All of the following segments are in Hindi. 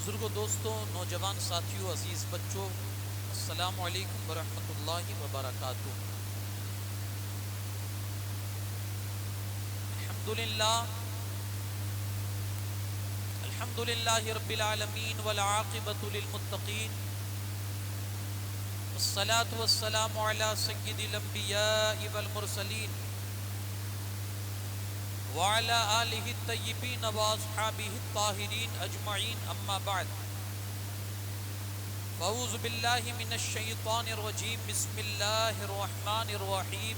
बुजुर्गों, दोस्तों, नौजवान साथियों, अजीज़ बच्चों, अस्सलामु अलैकुम वरहमतुल्लाहि वबरकातुह। अल्हम्दुलिल्लाहि रब्बिल आलमीन वल आक़िबतु लिल मुत्तक़ीन वस्सलातु वस्सलामु अला सय्यिदिल अंबियाइ वल मुरसलीन व अला आलिहि तय्यिबीन व अस्हाबिहि ताहिरीन अजमईन, अम्मा बाद। अऊज़ु बिल्लाहि मिनश शैतानिर रजीम, बिस्मिल्लाहिर रहमानिर रहीम।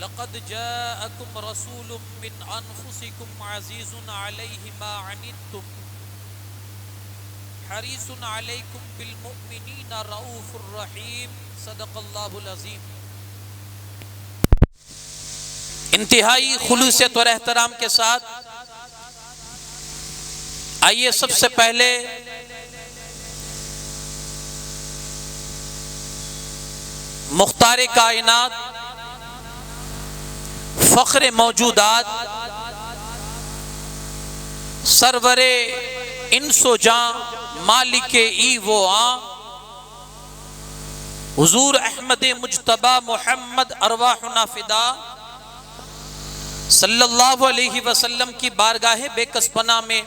लक़द जाअकुम रसूलुम मिन अनफुसिकुम अज़ीज़ुन अलैहि मा अनित्तुम हरीसुन अलैकुम बिल मुमिनीना रऊफ़ुर रहीम। सदक़ल्लाहुल अज़ीम। इंतहाई खुलूसियत और एहतराम के साथ आइए सबसे पहले मुख्तार कायनात, फख्र मौजूदात, सरवरे इंसो जां, मालिके ई वो आ, हुजूर अहमद मुज्तबा मोहम्मद अरवाहुना फिदा सल्लल्लाहु अलैहि वसल्लम की बारगाह बेकसपना में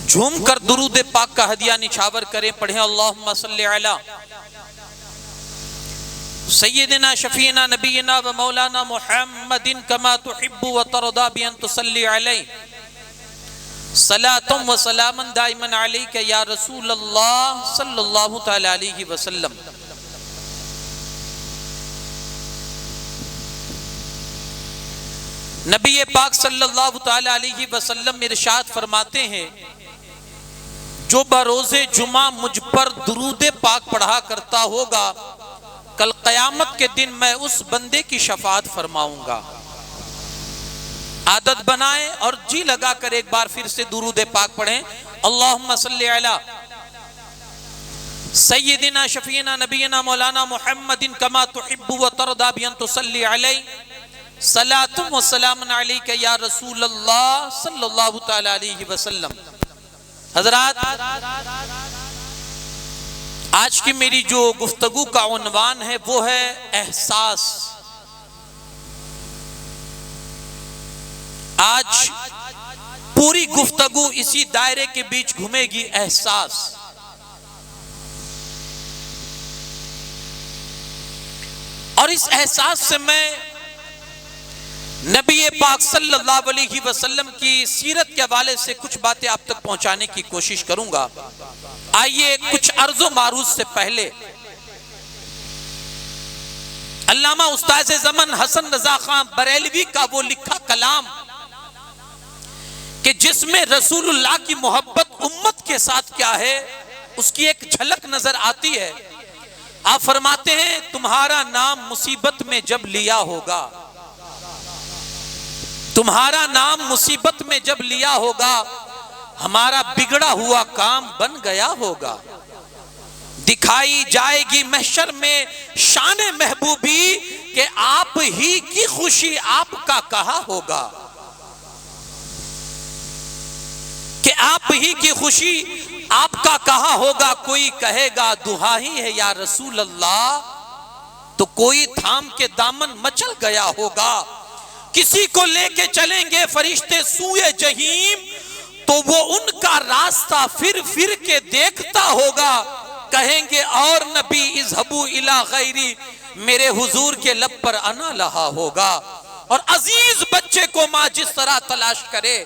झूम कर दुरूद पाक का हदिया निछावर करें। पढ़ें अल्लाहुम्मा सल्ली अला सय्यिदिना शफीना नबीना व मौलाना मुहम्मदिन कमा तुहिब्बु व तरदा बिअन तुसल्ली अलैहि सलातुम व सलामन दाइमन अलैका या रसूल अल्लाह सल्लल्लाहु तआला अलैहि वसल्लम। नबी पाक सल्लल्लाहु तआला अलैहि वसल्लम इरशाद फरमाते हैं, जो बरोज़े जुमा मुझ पर दुरूद पाक पढ़ा करता होगा, कल क़यामत के दिन मैं उस बंदे की शफाअत फरमाऊंगा। आदत बनाएं और जी लगा कर एक बार फिर से दुरूद पाक पढ़ें। अल्लाहुम्मा सल्ली अला सय्यिदिना शफीना नबीना मौलाना मुहम्मदिन कमा तुहिब्बु व तरदा बिअन तुसल्ली अलैहि सलातुम व सलामुन अलैका या रसूल अल्लाह सल्लल्लाहु तआला अलैहि वसल्लम। हज़रात, आज की मेरी जो गुफ्तगू का उन्वान है वो है एहसास। आज पूरी गुफ्तगू इसी दायरे के बीच घूमेगी, एहसास। और इस एहसास से मैं नबी पाक सल्लल्लाहु अलैहि वसल्लम की सीरत के हवाले से कुछ बातें आप तक पहुंचाने की कोशिश करूंगा। आइए कुछ अर्ज़ो मारूज से पहले अल्लामा उस्ताद ज़मन हसन रज़ा खां बरेलवी का वो लिखा कलाम कि जिसमें रसूलुल्लाह की मोहब्बत उम्मत के साथ क्या है उसकी एक झलक नजर आती है। आप फरमाते हैं, तुम्हारा नाम मुसीबत में जब लिया होगा, तुम्हारा नाम मुसीबत में जब लिया होगा, हमारा बिगड़ा हुआ काम बन गया होगा। दिखाई जाएगी महशर में शान महबूबी कि आप ही की खुशी आपका कहा होगा, कि आप ही की खुशी आपका कहा होगा। कोई कहेगा दुहाई है या रसूल अल्लाह, तो कोई थाम के दामन मचल गया होगा। किसी को लेके चलेंगे फरिश्ते सूए जहीम, तो वो उनका रास्ता फिर फिर के देखता होगा। कहेंगे और नबी इज़हबू इला गैरी, मेरे हुजूर के लब पर अना लहा होगा। और अजीज बच्चे को माँ जिस तरह तलाश करे,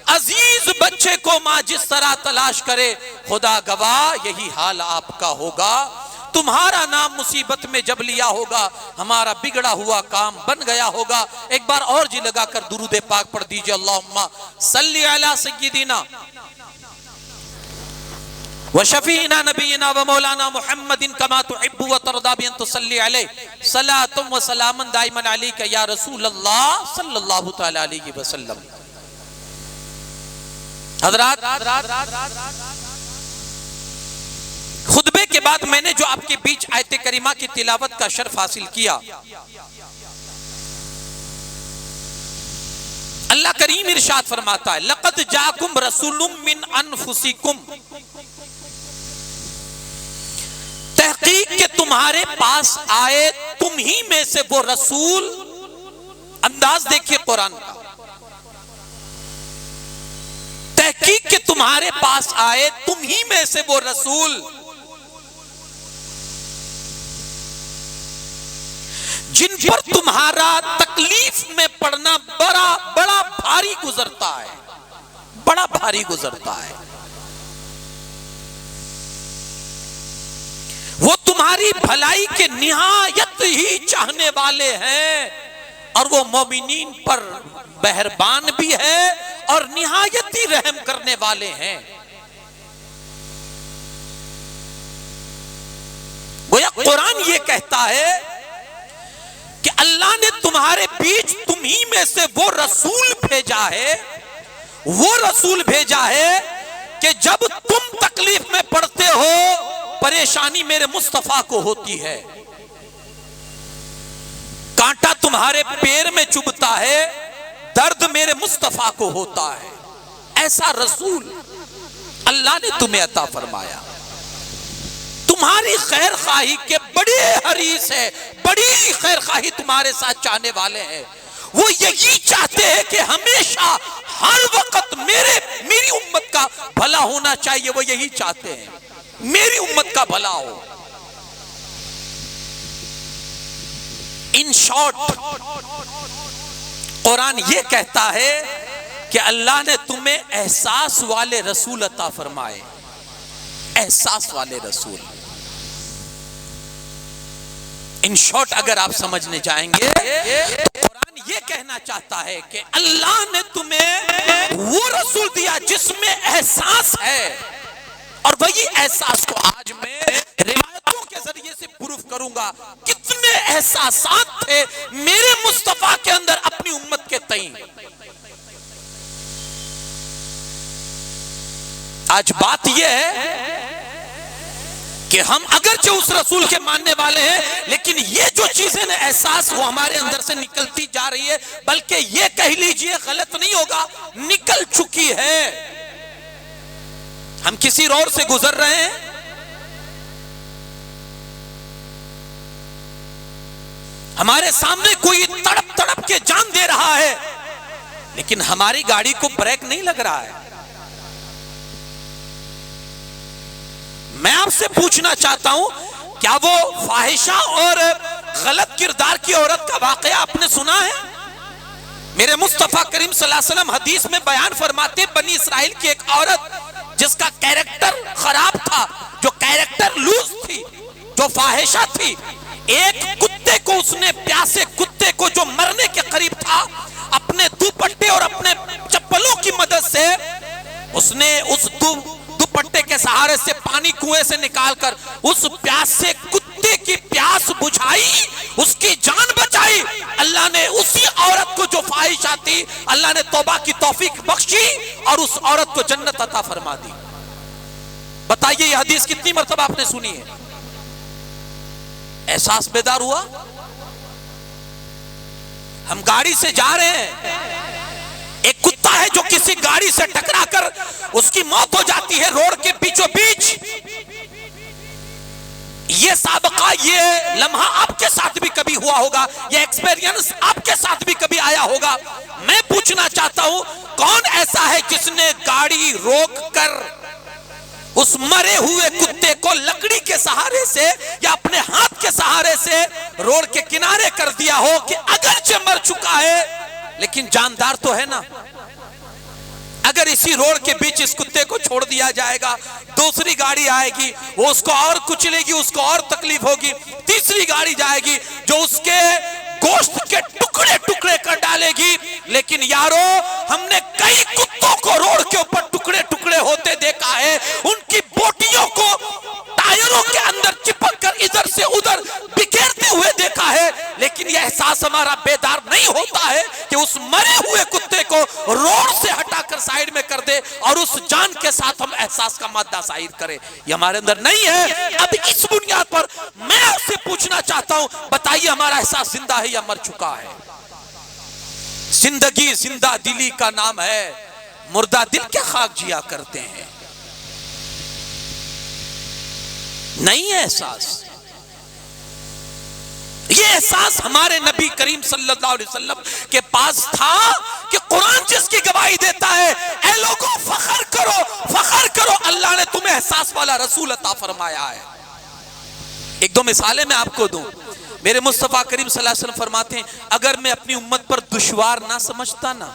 अजीज बच्चे को माँ जिस तरह तलाश करे, खुदा गवाह यही हाल आपका होगा। तुम्हारा नाम मुसीबत में जब लिया होगा, हमारा बिगड़ा हुआ काम बन गया होगा। एक बार और जी लगा कर दुरूद पाक पढ़ दीजिए। अल्लाहुम्मा सल्ली अला सय्यिदिना व शफीना नबीना व मौलाना मुहम्मदिन कमा तुहिब्बु व तरदा बिअन तुसल्ली अलैहि सलातुम व सलामुन दाइमन अलैका या रसूल अल्लाह सल्लल्लाहु तआला अलैहि वसल्लम। हज़रात, खुतबे के बाद मैंने जो आपके बीच आयत करीमा की तिलावत का शर्फ हासिल किया, अल्लाह करीम इरशाद फरमाता है, लक़द जाकुम रसूलुम मिन अनफुसिकुम, तहकीक के तुम्हारे पास आए तुम ही में से वो रसूल। अंदाज देखिए कुरान का, तहकीक के तुम्हारे पास आए तुम ही में से वो रसूल जिन पर तुम्हारा तकलीफ में पड़ना बड़ा बड़ा भारी गुजरता है, बड़ा भारी गुजरता है। वो तुम्हारी भलाई के निहायत ही चाहने वाले हैं और वो मोमिनीन पर मेहरबान भी है और निहायत ही रहम करने वाले हैं। गोया कुरान ये कहता है कि अल्लाह ने तुम्हारे बीच तुम ही में से वो रसूल भेजा है, वो रसूल भेजा है कि जब तुम तकलीफ में पड़ते हो परेशानी मेरे मुस्तफा को होती है, कांटा तुम्हारे पैर में चुभता है दर्द मेरे मुस्तफा को होता है। ऐसा रसूल अल्लाह ने तुम्हें अता फरमाया, तुम्हारी खैर खाही के बड़े हरीस है, बड़ी खैर खाही तुम्हारे साथ चाहने वाले हैं। वो यही चाहते हैं कि हमेशा हर वक्त मेरी उम्मत का भला होना चाहिए। वो यही चाहते हैं मेरी उम्मत का भला हो। इन शॉर्ट कुरान ये कहता है कि अल्लाह ने तुम्हें एहसास वाले रसूल अता फरमाए, एहसास वाले रसूल। इन शॉर्ट अगर आप समझने जाएंगे तो कुरान ये कहना चाहता है कि अल्लाह ने तुम्हें वो रसूल दिया जिसमें एहसास है, और वही एहसास को आज मैं रिवायतों के जरिए से प्रूफ करूंगा कितने एहसासात थे मेरे मुस्तफा के अंदर अपनी उम्मत के तईं। आज बात यह है कि हम अगरचे उस रसूल के मानने वाले हैं, लेकिन ये जो चीजें ना एहसास वो हमारे अंदर से निकलती जा रही है, बल्कि ये कह लीजिए गलत नहीं होगा, निकल चुकी है। हम किसी रोड से गुजर रहे हैं, हमारे सामने कोई तड़प तड़प के जान दे रहा है, लेकिन हमारी गाड़ी को ब्रेक नहीं लग रहा है। मैं आपसे पूछना चाहता हूं, क्या वो फाहिशा और गलत किरदार की औरत का वाकया आपने सुना है? मेरे मुस्तफा करीम सल्लल्लाहु अलैहि वसल्लम हदीस में बयान फरमाते, बनी इस्राइल की एक औरत जिसका कैरेक्टर खराब था, जो कैरेक्टर लूज थी, जो फाहिशा थी, एक कुत्ते को उसने, प्यासे कुत्ते को जो मरने के करीब था, अपने दुपट्टे और अपने चप्पलों की मदद से उसने उस दुपट्टे के सहारे से पानी कुएं से निकालकर उस प्यासे कुत्ते की प्यास बुझाई, उसकी जान बचाई। अल्लाह ने उसी औरत को जो फाहिशा थी, अल्लाह ने तौबा की तौफीक बख्शी और उस औरत को जन्नत अता फरमा दी। बताइए ये हदीस कितनी मर्तबा आपने सुनी है? एहसास बेदार हुआ? हम गाड़ी से जा रहे हैं, एक कुत्ता है जो किसी गाड़ी से टकराकर उसकी मौत हो जाती है रोड के बीचों बीच। ये साबका, ये लम्हा आपके साथ भी कभी हुआ होगा, ये एक्सपीरियंस आपके साथ भी कभी आया होगा। मैं पूछना चाहता हूं, कौन ऐसा है जिसने गाड़ी रोककर उस मरे हुए कुत्ते को लकड़ी के सहारे से या अपने हाथ के सहारे से रोड के किनारे कर दिया हो कि अगरचे मर चुका है लेकिन जानदार तो है ना? अगर इसी रोड के बीच इस कुत्ते को छोड़ दिया जाएगा, दूसरी गाड़ी आएगी, वो उसको और कुचलेगी, उसको और तकलीफ होगी। तीसरी गाड़ी जाएगी जो उसके गोश्त के टुकड़े टुकड़े कर डालेगी। लेकिन यारो, हमने कई कुत्तों को रोड के ऊपर टुकड़े टुकड़े होते देखा है, उनकी बोटियों को टायरों के अंदर चिपक कर इधर से उधर बिखेरते हुए देखा है। लेकिन यह एहसास हमारा बेदार नहीं होता है कि उस मरे हुए कुत्ते को रोड से हटाकर साइड में कर दे और उस जान के साथ हम एहसास का मादा जाहिर करें। यह हमारे अंदर नहीं है। अब इस बुनियाद पर मैं आपसे पूछना चाहता हूं, बताइए हमारा एहसास जिंदा है या मर चुका है? जिंदगी जिंदा दिली का नाम है, मुर्दा दिल क्या खाक जिया करते हैं। नहीं है एहसास। ये एहसास हमारे नबी करीम सल्लल्लाहु अलैहि वसल्लम के पास था कि कुरान जिसकी गवाही देता है, ऐ लोगों फख्र करो, अल्लाह ने तुम्हें एहसास वाला रसूल अता फरमाया है। एक दो मिसालें मैं आपको दूं। मेरे मुस्तफा करीम सल्लल्लाहु अलैहि वसल्लम फरमाते हैं, अगर मैं अपनी उम्मत पर दुश्वार ना समझता ना,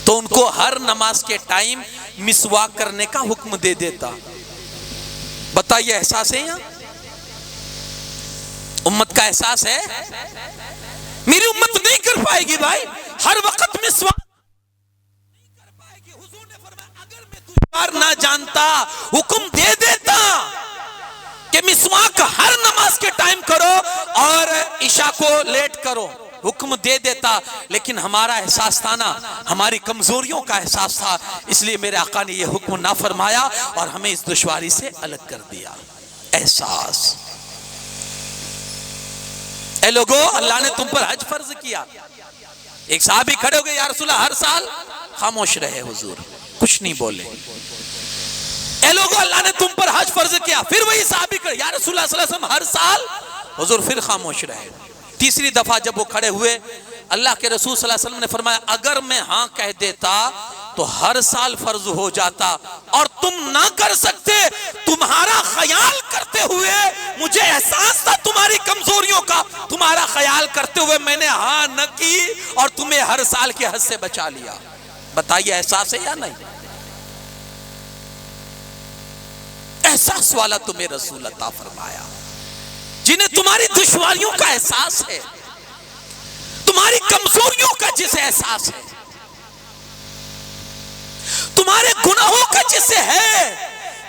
तो उनको हर नमाज के टाइम मिसवाक करने का हुक्म दे देता। बताइए एहसास है? यहाँ उम्मत का एहसास है? मेरी उम्मत नहीं कर पाएगी भाई, हर वक्त मिसवाक नहीं कर पाएगी। हुजूर ने फरमाया, अगर मैं दुश्वार ना जानता, हुक्म दे देता कि मिसवाक हर नमाज के टाइम करो और ईशा को लेट करो, हुक्म दे देता। लेकिन हमारा एहसास था ना, हमारी कमजोरियों का एहसास था, इसलिए मेरे आका ने यह हुक्म ना फरमाया और हमें इस दुश्वारी से अलग कर दिया। एहसास। ए लोगो, अल्लाह ने तुम पर हज फर्ज किया। एक साहबी खड़े हो गए, या रसूलल्लाह हर साल? खामोश रहे हुजूर, कुछ नहीं बोले। ए लोगो, अल्लाह ने तुम पर हज फर्ज किया। फिर वही साहबी खड़े, या रसूलल्लाह सल्लल्लाहु अलैहि वसल्लम हर साल? हुजूर फिर खामोश रहे। तीसरी दफा जब वो खड़े हुए, अल्लाह के रसूल सल्लल्लाहु अलैहि वसल्लम ने फरमाया, अगर मैं हाँ कह देता तो हर साल फर्ज हो जाता, और तुम ना कर सकते। तुम्हारा ख्याल करते हुए मुझे एहसास था तुम्हारी कमजोरियों का, तुम्हारा ख्याल करते हुए मैंने हाँ न की और तुम्हें हर साल के हद से बचा लिया। बताइए एहसास है या नहीं? एहसास वाला तुम्हें रसूल अता फरमाया, जिन्हें तुम्हारी दुश्वारियों का एहसास है, तुम्हारी कमजोरियों का जिसे एहसास है, तुम्हारे गुनाहों का जिसे है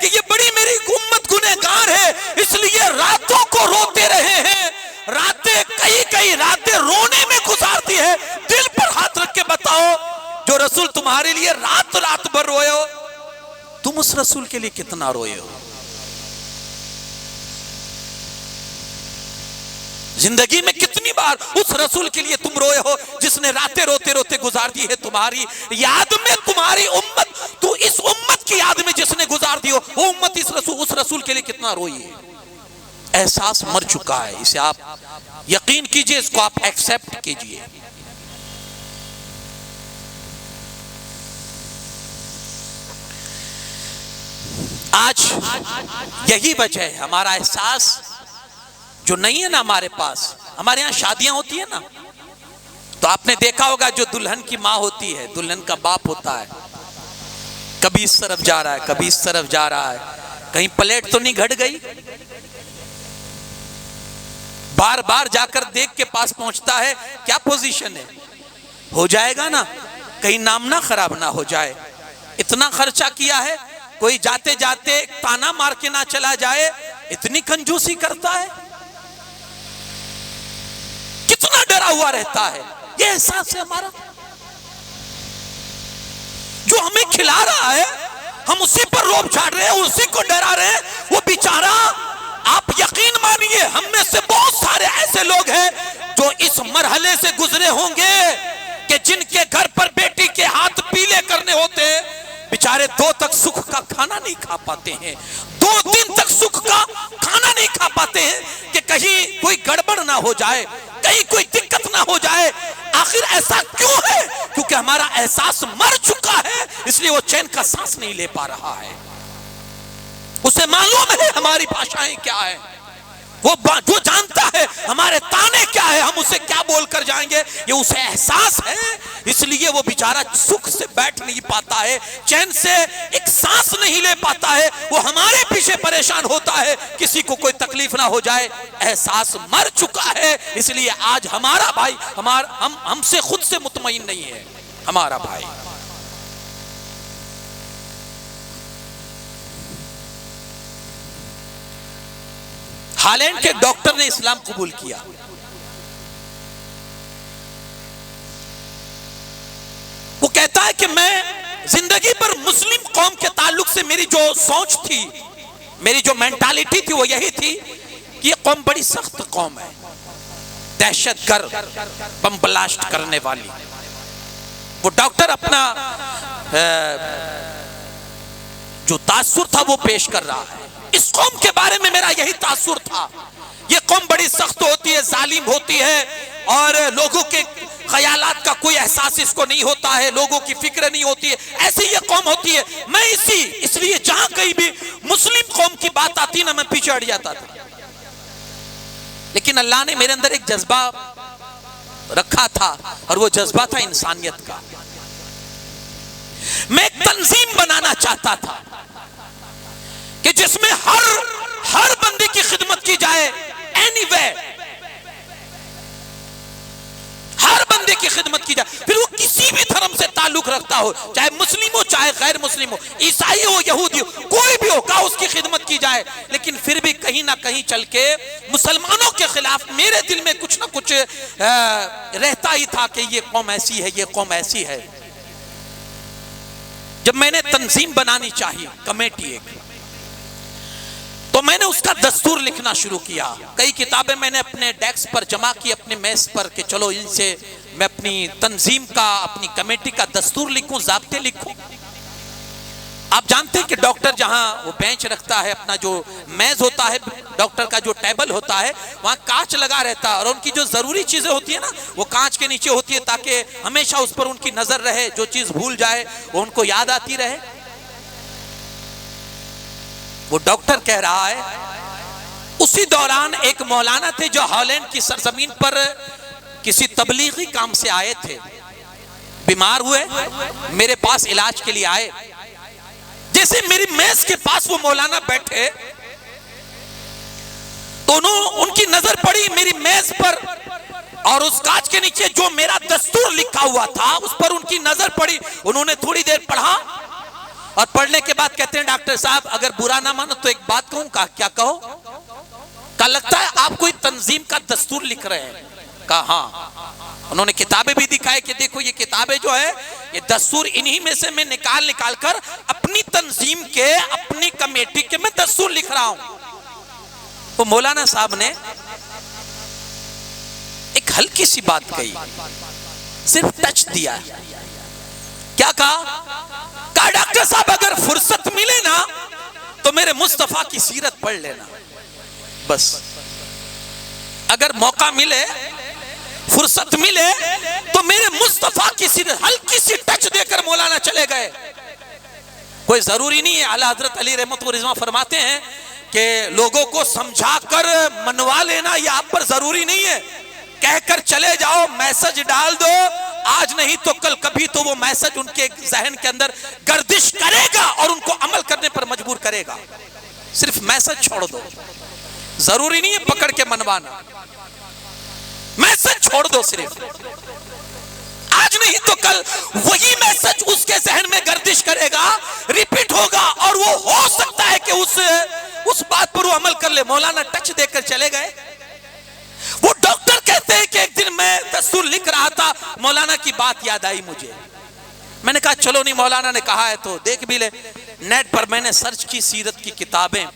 कि ये बड़ी मेरी उम्मत गुनहगार है, इसलिए रातों को रोते रहे हैं। रातें कई रातें रोने में गुजारती है। दिल पर हाथ रख के बताओ, जो रसूल तुम्हारे लिए रात भर रोए हो, तुम उस रसूल के लिए कितना रोए हो? जिंदगी में कितनी बार उस रसूल के लिए तुम रोए हो जिसने रातें रोते रोते गुजार दी है तुम्हारी याद में। तुम्हारी उम्मत, तू इस उम्मत की याद में जिसने गुजार दी हो, वो उम्मत उस रसूल के लिए कितना रोई है। एहसास मर चुका है, इसे आप यकीन कीजिए, इसको आप एक्सेप्ट कीजिए। आज यही वजह है, हमारा एहसास जो नहीं है ना हमारे पास। हमारे यहाँ शादियां होती है ना, तो आपने देखा होगा जो दुल्हन की माँ होती है, दुल्हन का बाप होता है, कभी इस तरफ जा रहा है, कभी इस तरफ जा रहा है, कहीं प्लेट तो नहीं घट गई, बार बार जाकर देख के पास पहुंचता है, क्या पोजीशन है, हो जाएगा ना, कहीं नाम ना खराब ना हो जाए। इतना खर्चा किया है, कोई जाते जाते ताना मार के ना चला जाए, इतनी कंजूसी करता है, कितना डरा हुआ रहता है। ये एहसास है हमारा। जो हमें खिला रहा है, हम उसी पर रोब झाड़ रहे हैं, उसी को डरा रहे हैं। वो बेचारा, आप यकीन मानिए, हम में से बहुत सारे ऐसे लोग हैं जो इस मरहले से गुजरे होंगे कि जिनके घर पर बेटी के हाथ पीले करने होते हैं, बेचारे 2 तक सुख का खाना नहीं खा पाते हैं, 2 दिन तक सुख का खाना नहीं खा पाते हैं कि कहीं कोई गड़बड़ ना हो जाए, कहीं कोई दिक्कत ना हो जाए। आखिर ऐसा क्यों है? क्योंकि हमारा एहसास मर चुका है, इसलिए वो चैन का सांस नहीं ले पा रहा है। उसे मालूम है हमारी भाषाएं क्या है, वो जानता है हमारे ताने क्या है, हम उसे क्या बोलकर जाएंगे, ये उसे एहसास है। इसलिए वो बेचारा सुख से बैठ नहीं पाता है, चैन से एक सांस नहीं ले पाता है, वो हमारे पीछे परेशान होता है, किसी को कोई तकलीफ ना हो जाए। एहसास मर चुका है, इसलिए आज हमारा भाई हमसे खुद से मुतमईन नहीं है। हमारा भाई हालैंड के डॉक्टर ने इस्लाम कबूल किया। वो कहता है कि मैं जिंदगी पर मुस्लिम कौम के ताल्लुक से मेरी जो सोच थी, मेरी जो मेंटालिटी थी, वो यही थी कि ये कौम बड़ी सख्त कौम है, दहशतगर्द बम ब्लास्ट करने वाली। वो डॉक्टर अपना जो तासुर था वो पेश कर रहा है। इस कौम के बारे में मेरा यही तासुर था, ये कौम बड़ी सख्त होती है, जालिम होती है, और लोगों के ख्यालात का कोई एहसास इसको नहीं होता है, लोगों की फिक्र नहीं होती है, ऐसी ये कौम होती है। मैं इसलिए जहां कहीं भी मुस्लिम कौम की बात आती ना, मैं पीछे हट जाता था। लेकिन अल्लाह ने मेरे अंदर एक जज्बा रखा था, और वो जज्बा था इंसानियत का। मैं एक तंजीम बनाना चाहता था कि जिसमें हर बंदे की खिदमत की जाए, एनीवे, हर बंदे की खिदमत की जाए, फिर वो किसी भी धर्म से ताल्लुक रखता हो, चाहे मुस्लिम हो चाहे गैर मुस्लिम हो, ईसाई हो यहूदी हो, कोई भी हो, का उसकी खिदमत की जाए। लेकिन फिर भी कहीं ना कहीं चल के मुसलमानों के खिलाफ मेरे दिल में कुछ ना कुछ रहता ही था कि ये कौम ऐसी है, ये कौम ऐसी है। जब मैंने तंजीम बनानी चाहिए, कमेटी एक, तो मैंने उसका दस्तूर लिखना शुरू किया। कई किताबें मैंने अपने डेस्क पर जमा की, अपने मेज पर, कि चलो इनसे मैं अपनी तंजीम का, अपनी कमेटी का दस्तूर लिखूं, ज़ाब्ते लिखूं। आप जानते हैं कि डॉक्टर जहां वो बेंच रखता है, अपना जो मेज होता है, डॉक्टर का जो टेबल होता है, वहां कांच लगा रहता है, और उनकी जो जरूरी चीजें होती है ना, वो कांच के नीचे होती है, ताकि हमेशा उस पर उनकी नजर रहे, जो चीज भूल जाए वो उनको याद आती रहे। वो डॉक्टर कह रहा है, उसी दौरान एक मौलाना थे जो हॉलैंड की सरजमीन पर किसी तबलीगी काम से आए थे, बीमार हुए, मेरे पास इलाज के लिए आए। जैसे मेरी मेज के पास वो मौलाना बैठे, दोनों उनकी नजर पड़ी मेरी मेज पर, और उस कांच के नीचे जो मेरा दस्तूर लिखा हुआ था उस पर उनकी नजर पड़ी। उन्होंने थोड़ी देर पढ़ा, और पढ़ने के बाद कहते हैं, डॉक्टर साहब अगर बुरा ना मानो तो एक बात कहूं। कहा क्या कहो? कहा लगता है आप कोई तंजीम का दस्तूर लिख रहे हैं। कहा हाँ। उन्होंने किताबें भी दिखाई कि देखो ये किताबें जो है, ये दस्तूर इन्हीं में से मैं निकाल कर अपनी तंजीम के, अपनी कमेटी के मैं दस्तूर लिख रहा हूं। तो मौलाना साहब ने एक हल्की सी बात कही, सिर्फ टच दिया। क्या कहा? कहा डॉक्टर साहब अगर फुर्सत मिले ना तो मेरे मुस्तफा की सीरत पढ़ लेना, बस। अगर मौका मिले, फुर्सत मिले, तो मेरे मुस्तफा की सीरत, हल्की सी टच देकर मौलाना चले गए। कोई जरूरी नहीं है, आला हजरत अली रहमत व रिजवान फरमाते हैं कि लोगों को समझाकर मनवा लेना ये आप पर जरूरी नहीं है। कहकर चले जाओ, मैसेज डाल दो, आज नहीं तो कल कभी तो वो मैसेज उनके जहन के अंदर गर्दिश करेगा और उनको अमल करने पर मजबूर करेगा। सिर्फ मैसेज छोड़ दो, जरूरी नहीं है पकड़ के मनवाना, मैसेज छोड़ दो सिर्फ। आज नहीं तो कल वही मैसेज उसके जहन में गर्दिश करेगा, रिपीट होगा, और वो हो सकता है कि उस बात पर वो अमल कर ले। मौलाना टच देकर चले गए। वो डॉक्टर कहते हैं कि एक दिन मैं दस्तूर लिख रहा था, मौलाना की बात याद आई मुझे। मैंने कहा चलो, नहीं मौलाना ने कहा है तो देख भी ले। नेट पर मैंने सर्च की सीरत की किताबें,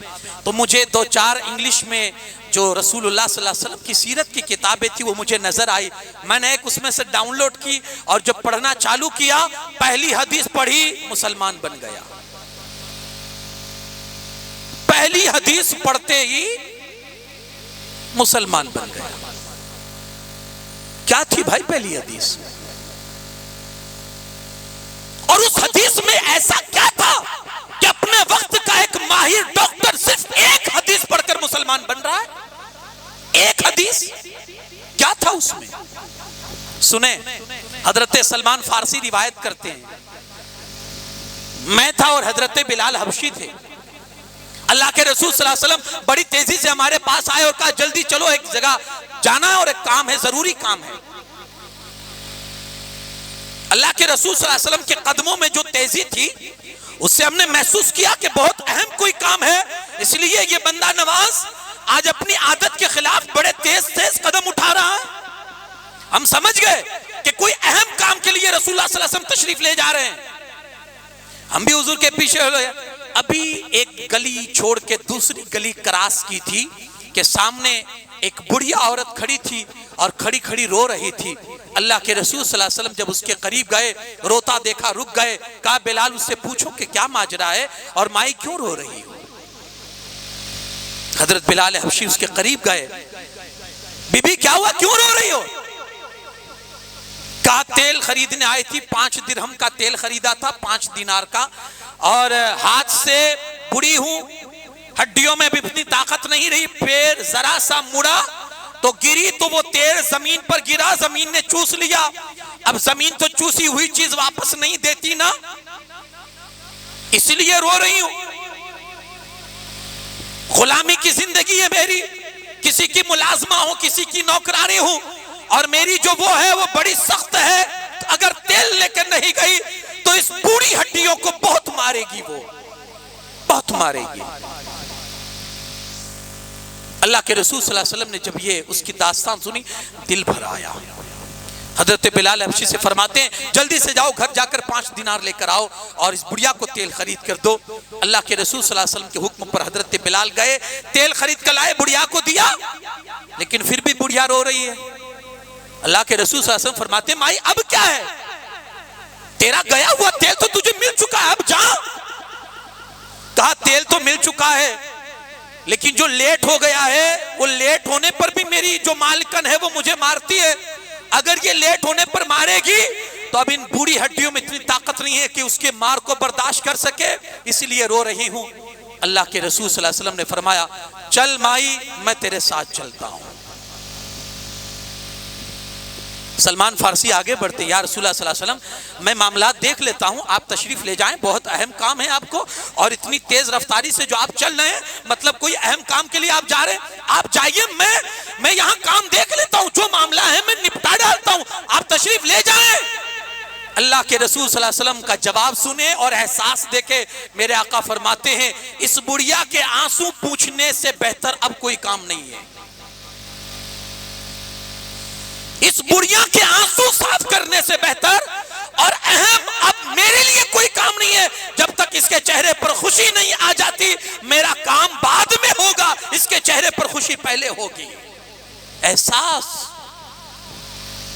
तो मुझे 2-4 इंग्लिश में जो रसूलुल्लाह सल्लल्लाहु अलैहि वसल्लम की सीरत की किताबें थी वो मुझे नजर आई। मैंने एक उसमें से डाउनलोड की, और जब पढ़ना चालू किया, पहली हदीस पढ़ी, मुसलमान बन गया। पहली हदीस पढ़ते ही मुसलमान बन गया। क्या थी भाई पहली हदीस? और उस हदीस में ऐसा क्या था कि अपने वक्त का एक माहिर डॉक्टर सिर्फ एक हदीस पढ़कर मुसलमान बन रहा है? एक हदीस, क्या था उसमें? सुने, हजरत सलमान फारसी रिवायत करते हैं, मैं था और हजरत बिलाल हबशी थे। अल्लाह के रसूल सल्लल्लाहु अलैहि वसल्लम बड़ी तेजी से हमारे पास आए और कहा जल्दी चलो, एक जगह जाना है और एक काम है, जरूरी काम है। अल्लाह के रसूल सल्लल्लाहु अलैहि वसल्लम के कदमों में जो तेजी थी, उससे हमने महसूस किया कि बहुत अहम कोई काम है, इसलिए ये बंदा नवाज आज अपनी आदत के खिलाफ बड़े तेज कदम उठा रहा है। हम समझ गए कि कोई अहम काम के लिए रसूलुल्लाह सल्लल्लाहु अलैहि वसल्लम तशरीफ ले जा रहे हैं। हम भी हुजूर के पीछे हो गए। अभी एक गली छोड़ के दूसरी गली क्रॉस की थी कि सामने एक बुढ़िया औरत खड़ी थी और खड़ी खड़ी रो रही थी। अल्लाह के रसूल सल्लल्लाहु अलैहि वसल्लम जब उसके करीब गए, रोता देखा, रुक गए, कहा बिलाल उससे पूछो कि क्या माजरा है और माई क्यों रो रही हो। हजरत बिलाल हबशी उसके करीब गए, बीबी क्या हुआ, क्यों रो रही हो। कहा तेल खरीदने आई थी, 5 दिरहम का तेल खरीदा था, 5 दिनार का, और हाथ से बुढ़ी हूं, हड्डियों में भी इतनी ताकत नहीं रही, पैर जरा सा मुड़ा तो गिरी तो वो तेल जमीन पर गिरा, जमीन ने चूस लिया। अब जमीन तो चूसी हुई चीज वापस नहीं देती ना, इसलिए रो रही हूं। गुलामी की जिंदगी है मेरी, किसी की मुलाजमा हूं, किसी की नौकरानी हूं, और मेरी जो वो है वो बड़ी सख्त है। अगर तेल लेकर नहीं गई तो इस बूढ़ी हड्डियों को बहुत मारेगी, वो बहुत मारेगी। अल्लाह के रसूल सल्लल्लाहु अलैहि वसल्लम ने जब ये उसकी दास्तान सुनी, दिल भर आया। हजरत बिलाल हबशी से फरमाते हैं जल्दी से जाओ, घर जाकर 5 दिनार लेकर आओ और इस बुढ़िया को तेल खरीद कर दो। अल्लाह के रसूल सल्लल्लाहु अलैहि वसल्लम के हुक्म पर हजरत बिलाल गए, तेल खरीद कर लाए, बुढ़िया को दिया, लेकिन फिर भी बुढ़िया रो रही है। अल्लाह के रसूल सल्लल्लाहु अलैहि वसल्लम फरमाते माई अब क्या है, तेरा गया हुआ तेल तो तुझे मिल चुका है, अब जा। कहा तेल तो मिल चुका है, लेकिन जो लेट हो गया है, वो लेट होने पर भी मेरी जो मालिकन है वो मुझे मारती है। अगर ये लेट होने पर मारेगी तो अब इन बूढ़ी हड्डियों में इतनी ताकत नहीं है कि उसके मार को बर्दाश्त कर सके, इसलिए रो रही हूं। अल्लाह के रसूल सल्लल्लाहु अलैहि वसल्लम ने फरमाया चल माई, मैं तेरे साथ चलता हूं। सलमान फारसी आगे बढ़ते, या रसूलुल्लाह सल्लल्लाहु अलैहि वसल्लम मैं मामलात देख लेता हूं, आप तशरीफ ले जाएं, बहुत अहम काम है आपको, और इतनी तेज रफ्तारी से जो आप चल रहे हैं, मतलब कोई अहम काम के लिए आप जा रहे हैं, आप जाइए, मैं यहां काम देख लेता हूं, जो मामला है मैं निपटा डालता हूं, आप तशरीफ ले जाएं। अल्लाह के रसूल सल्लल्लाहु अलैहि वसल्लम का जवाब सुने और एहसास देखे, मेरे आका फरमाते हैं इस बुढ़िया के आंसू पूछने से बेहतर अब कोई काम नहीं है, इस बुढ़िया के आंसू साफ करने से बेहतर और अहम अब मेरे लिए कोई काम नहीं है। जब तक इसके चेहरे पर खुशी नहीं आ जाती, मेरा काम बाद में होगा, इसके चेहरे पर खुशी पहले होगी। एहसास,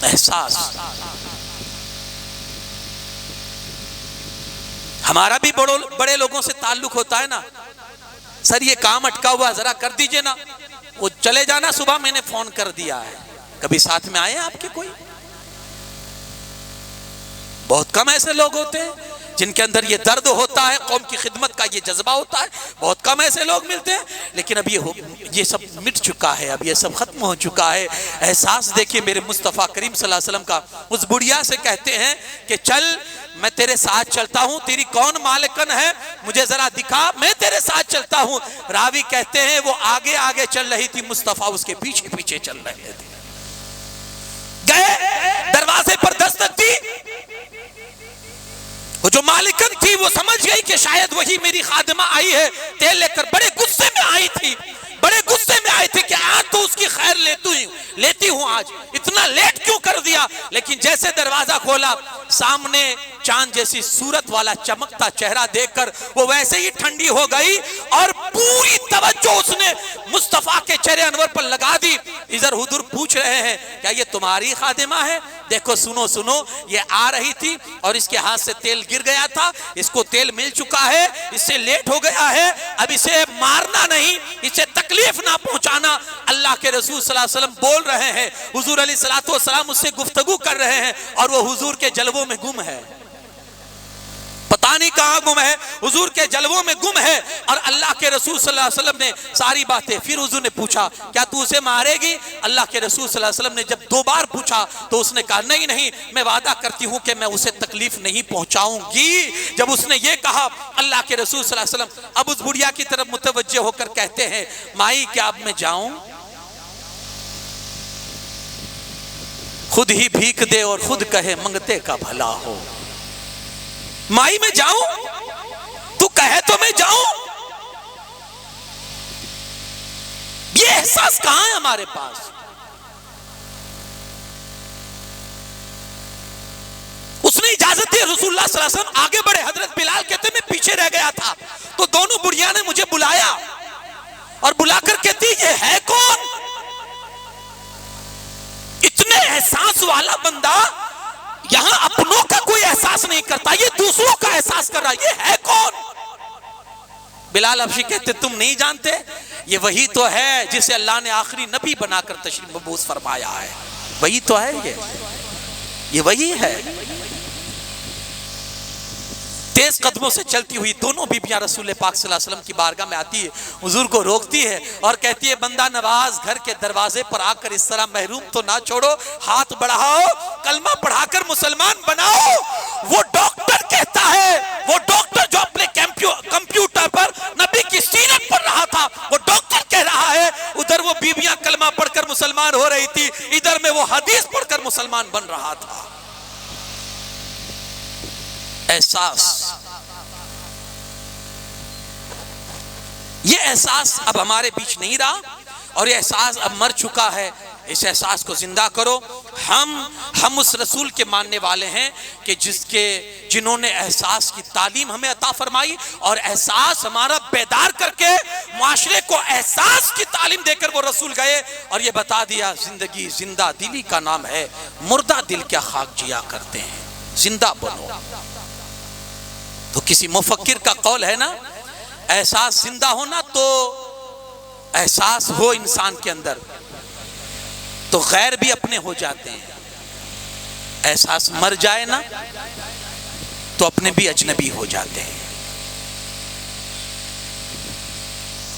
एहसास। हमारा भी बड़े लोगों से ताल्लुक होता है ना, सर ये काम अटका हुआ जरा कर दीजिए ना, वो चले जाना, सुबह मैंने फोन कर दिया है। कभी साथ में आए आपके कोई? बहुत कम ऐसे लोग होते हैं जिनके अंदर ये दर्द होता है, कौम की खिदमत का ये जज्बा होता है, बहुत कम ऐसे लोग मिलते हैं। लेकिन अब ये सब मिट चुका है, अब ये सब खत्म हो चुका है। एहसास देखिए मेरे मुस्तफ़ा करीम सल्लल्लाहु अलैहि वसल्लम का। उस बुढ़िया से कहते हैं कि चल मैं तेरे साथ चलता हूं, तेरी कौन मालिकन है मुझे जरा दिखा, मैं तेरे साथ चलता हूं। रावी कहते हैं वो आगे आगे चल रही थी, मुस्तफ़ा उसके पीछे पीछे चल रहे थे। गए, दरवाजे पर दस्तक दी, वो जो मालिकन थी वो समझ गई कि शायद वही मेरी खादिमा आई है, तेल लेकर। बड़े गुस्से में आई थी, बड़े गुस्से में आई थी कि आज तो उसकी खैर लेती हूं, आज इतना लेट क्यों कर दिया। लेकिन जैसे दरवाजा खोला, सामने चांद जैसी सूरत वाला चमकता चेहरा देखकर वो वैसे ही ठंडी हो गई और पूरी तवज्जो उसने मुस्तफा के चेहरे अनवर पर लगा दी। इधर हुजूर पूछ रहे हैं क्या ये तुम्हारी खादिमा है? देखो सुनो सुनो, ये आ रही थी और इसके हाथ से तेल गिर गया था, इसको तेल मिल चुका है, इससे लेट हो गया है, अब इसे मारना नहीं, इसे तकलीफ ना पहुंचाना। अल्लाह के रसूल सल्लल्लाहु अलैहि वसल्लम बोल रहे हैं, हुजूर अलैहिस्सलातु वस्सलाम उससे गुफ्तगू कर रहे हैं और वो हुजूर के जलवों में गुम है, पता नहीं कहां गुम है, हुजूर के जलवों में गुम है। और अल्लाह के रसूल सल्लल्लाहु अलैहि वसल्लम ने सारी बातें, फिर हुजूर ने पूछा क्या तू उसे मारेगी? अल्लाह के रसूल सल्लल्लाहु अलैहि वसल्लम ने जब 2 बार पूछा तो उसने कहा नहीं नहीं, मैं वादा करती हूं कि मैं उसे तकलीफ नहीं पहुंचाऊंगी। जब उसने ये कहा, अल्लाह के रसूल सल्लल्लाहु अलैहि वसल्लम अब उस बुढ़िया की तरफ मुतवज्जे होकर कहते हैं माई क्या अब मैं जाऊं? खुद ही भीख दे और खुद कहे मंगते का भला हो। माई मैं जाऊं? तू कहे तो मैं जाऊं? ये एहसास कहां है हमारे पास? उसने इजाजत दी, रसूलुल्लाह सल्लल्लाहु अलैहि वसल्लम आगे बढ़े। हजरत बिलाल कहते मैं पीछे रह गया था तो दोनों बुढ़िया ने मुझे बुलाया और बुलाकर कहती ये है कौन? वाला बंदा यहां अपनों का कोई एहसास नहीं करता, ये दूसरों का एहसास कर रहा, ये है कौन? बिलाल हबशी कहते तुम नहीं जानते, ये वही तो है जिसे अल्लाह ने आखिरी नबी बनाकर तशरीफ मबूस फरमाया है, वही तो है, ये वही है। तेज कदमों से चलती हुई दोनों बीबियां रसूल पाक सल्लल्लाहु अलैहि वसल्लम की बारगाह में आती है, हुजूर को रोकती है और कहती है बंदा नवाज घर के दरवाजे पर आकर इस तरह महरूम तो ना छोड़ो, हाथ बढ़ाओ, कलमा पढ़ाकर मुसलमान बनाओ। वो डॉक्टर कहता है, वो डॉक्टर जो अपने कंप्यूटर पर नबी की सीरत पढ़ रहा था, वो डॉक्टर कह रहा है, उधर वो बीबियां कलमा पढ़कर मुसलमान हो रही थी, इधर में वो हदीस पढ़कर मुसलमान बन रहा था। एहसास, ये एहसास अब हमारे बीच नहीं रहा और ये एहसास अब मर चुका है। इस एहसास को जिंदा करो। हम उस रसूल के मानने वाले हैं कि जिन्होंने एहसास की तालीम हमें अता फरमाई और एहसास हमारा बेदार करके मुआशरे को एहसास की तालीम देकर वो रसूल गए और ये बता दिया जिंदगी जिंदा दिली का नाम है, मुर्दा दिल क्या खाक जिया करते हैं, जिंदा बनो। तो किसी मुफक्किर का कौल है ना, एहसास जिंदा होना, तो एहसास हो इंसान के अंदर तो गैर भी अपने हो जाते हैं, एहसास मर जाए ना तो अपने भी अजनबी हो जाते हैं।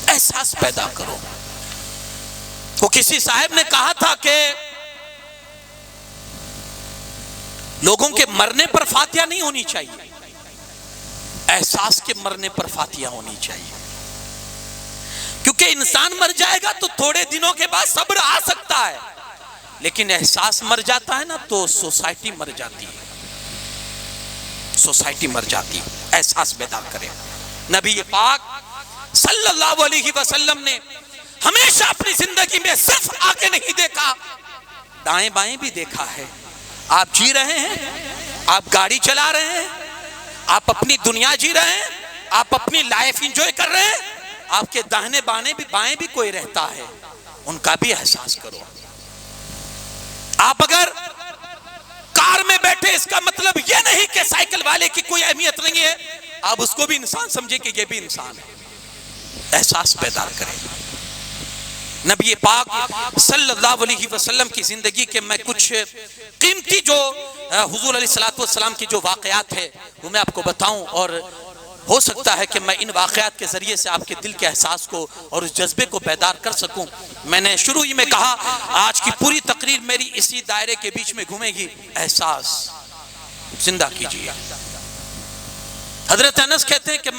एहसास पैदा करो। वो किसी साहब ने कहा था कि लोगों के मरने पर फातिहा नहीं होनी चाहिए, एहसास के मरने पर फातिहा होनी चाहिए, क्योंकि इंसान मर जाएगा तो थोड़े दिनों के बाद सब्र आ सकता है, लेकिन एहसास मर जाता है ना तो सोसाइटी मर जाती है, सोसाइटी मर जाती है। एहसास पैदा करें। नबी पाक सल्लल्लाहु अलैहि वसल्लम ने हमेशा अपनी जिंदगी में सिर्फ आगे नहीं देखा, दाएं बाएं भी देखा है। आप जी रहे हैं, आप गाड़ी चला रहे हैं, आप अपनी दुनिया जी रहे हैं, आप अपनी लाइफ एंजॉय कर रहे हैं, आपके दाहिने बाएं भी कोई रहता है, उनका भी एहसास करो। आप अगर कार में बैठे इसका मतलब यह नहीं कि साइकिल वाले की कोई अहमियत नहीं है, आप उसको भी इंसान समझे कि यह भी इंसान है। एहसास पैदा करें। नबी पाक सल्लल्लाहु अलैहि वसल्लम की जिंदगी के मैं कुछ कीमती जो हुजूर अलैहिस्सलातु वस्सलाम की जो वाकयात है वो मैं आपको बताऊं, और हो सकता है कि मैं इन वाकयात के जरिए से आपके दिल के एहसास को और उस जज्बे को पैदा कर सकूं। मैंने शुरू ही में कहा आज की पूरी तकरीर मेरी इसी दायरे के बीच में घूमेगी। एहसास जिंदा कीजिए। हजरत अनस कहते हैं कि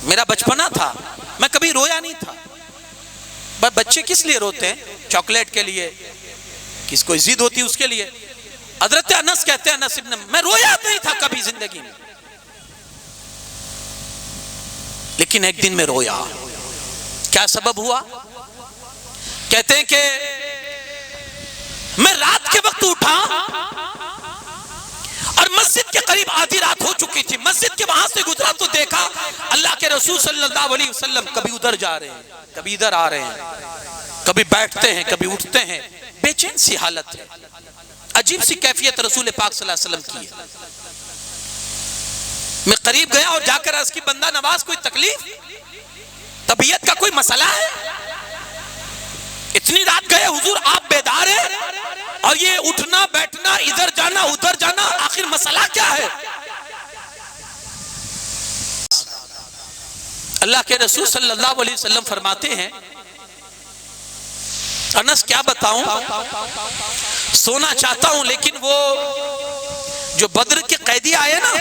मेरा बचपना था, मैं कभी रोया नहीं था। बच्चे किस लिए रोते हैं? चॉकलेट के लिए, किस कोई जिद होती है उसके लिए। हजरत अनस कहते हैं, अनस इब्न, मैं रोया नहीं था कभी जिंदगी में, लेकिन एक दिन मैं रोया। क्या सबब हुआ? कहते हैं कि मैं रात के वक्त उठा और मस्जिद के करीब आधी रात हो चुकी थी। मस्जिद के वहां से गुजरा तो देखा अल्लाह के रसूल सल्लल्लाहु अलैहि वसल्लम कभी उधर जा रहे हैं, कभी इधर आ रहे हैं, कभी बैठते हैं, कभी उठते हैं। बेचैन सी हालत है, अजीब सी कैफियत रसूल पाक सल्लल्लाहु अलैहि वसल्लम की है। मैं करीब गया और जाकर अर्ज की, बंदा नवाज कोई तकलीफ, तबीयत का कोई मसला है? इतनी रात गए हुजूर, आप बेदार हैं और ये उठना बैठना, इधर जाना उधर जाना, आखिर मसला क्या है? अल्लाह के रसूल सल्लल्लाहु अलैहि वसल्लम फरमाते हैं, अनस क्या बताऊं, सोना चाहता हूं लेकिन वो जो बद्र के कैदी आए ना,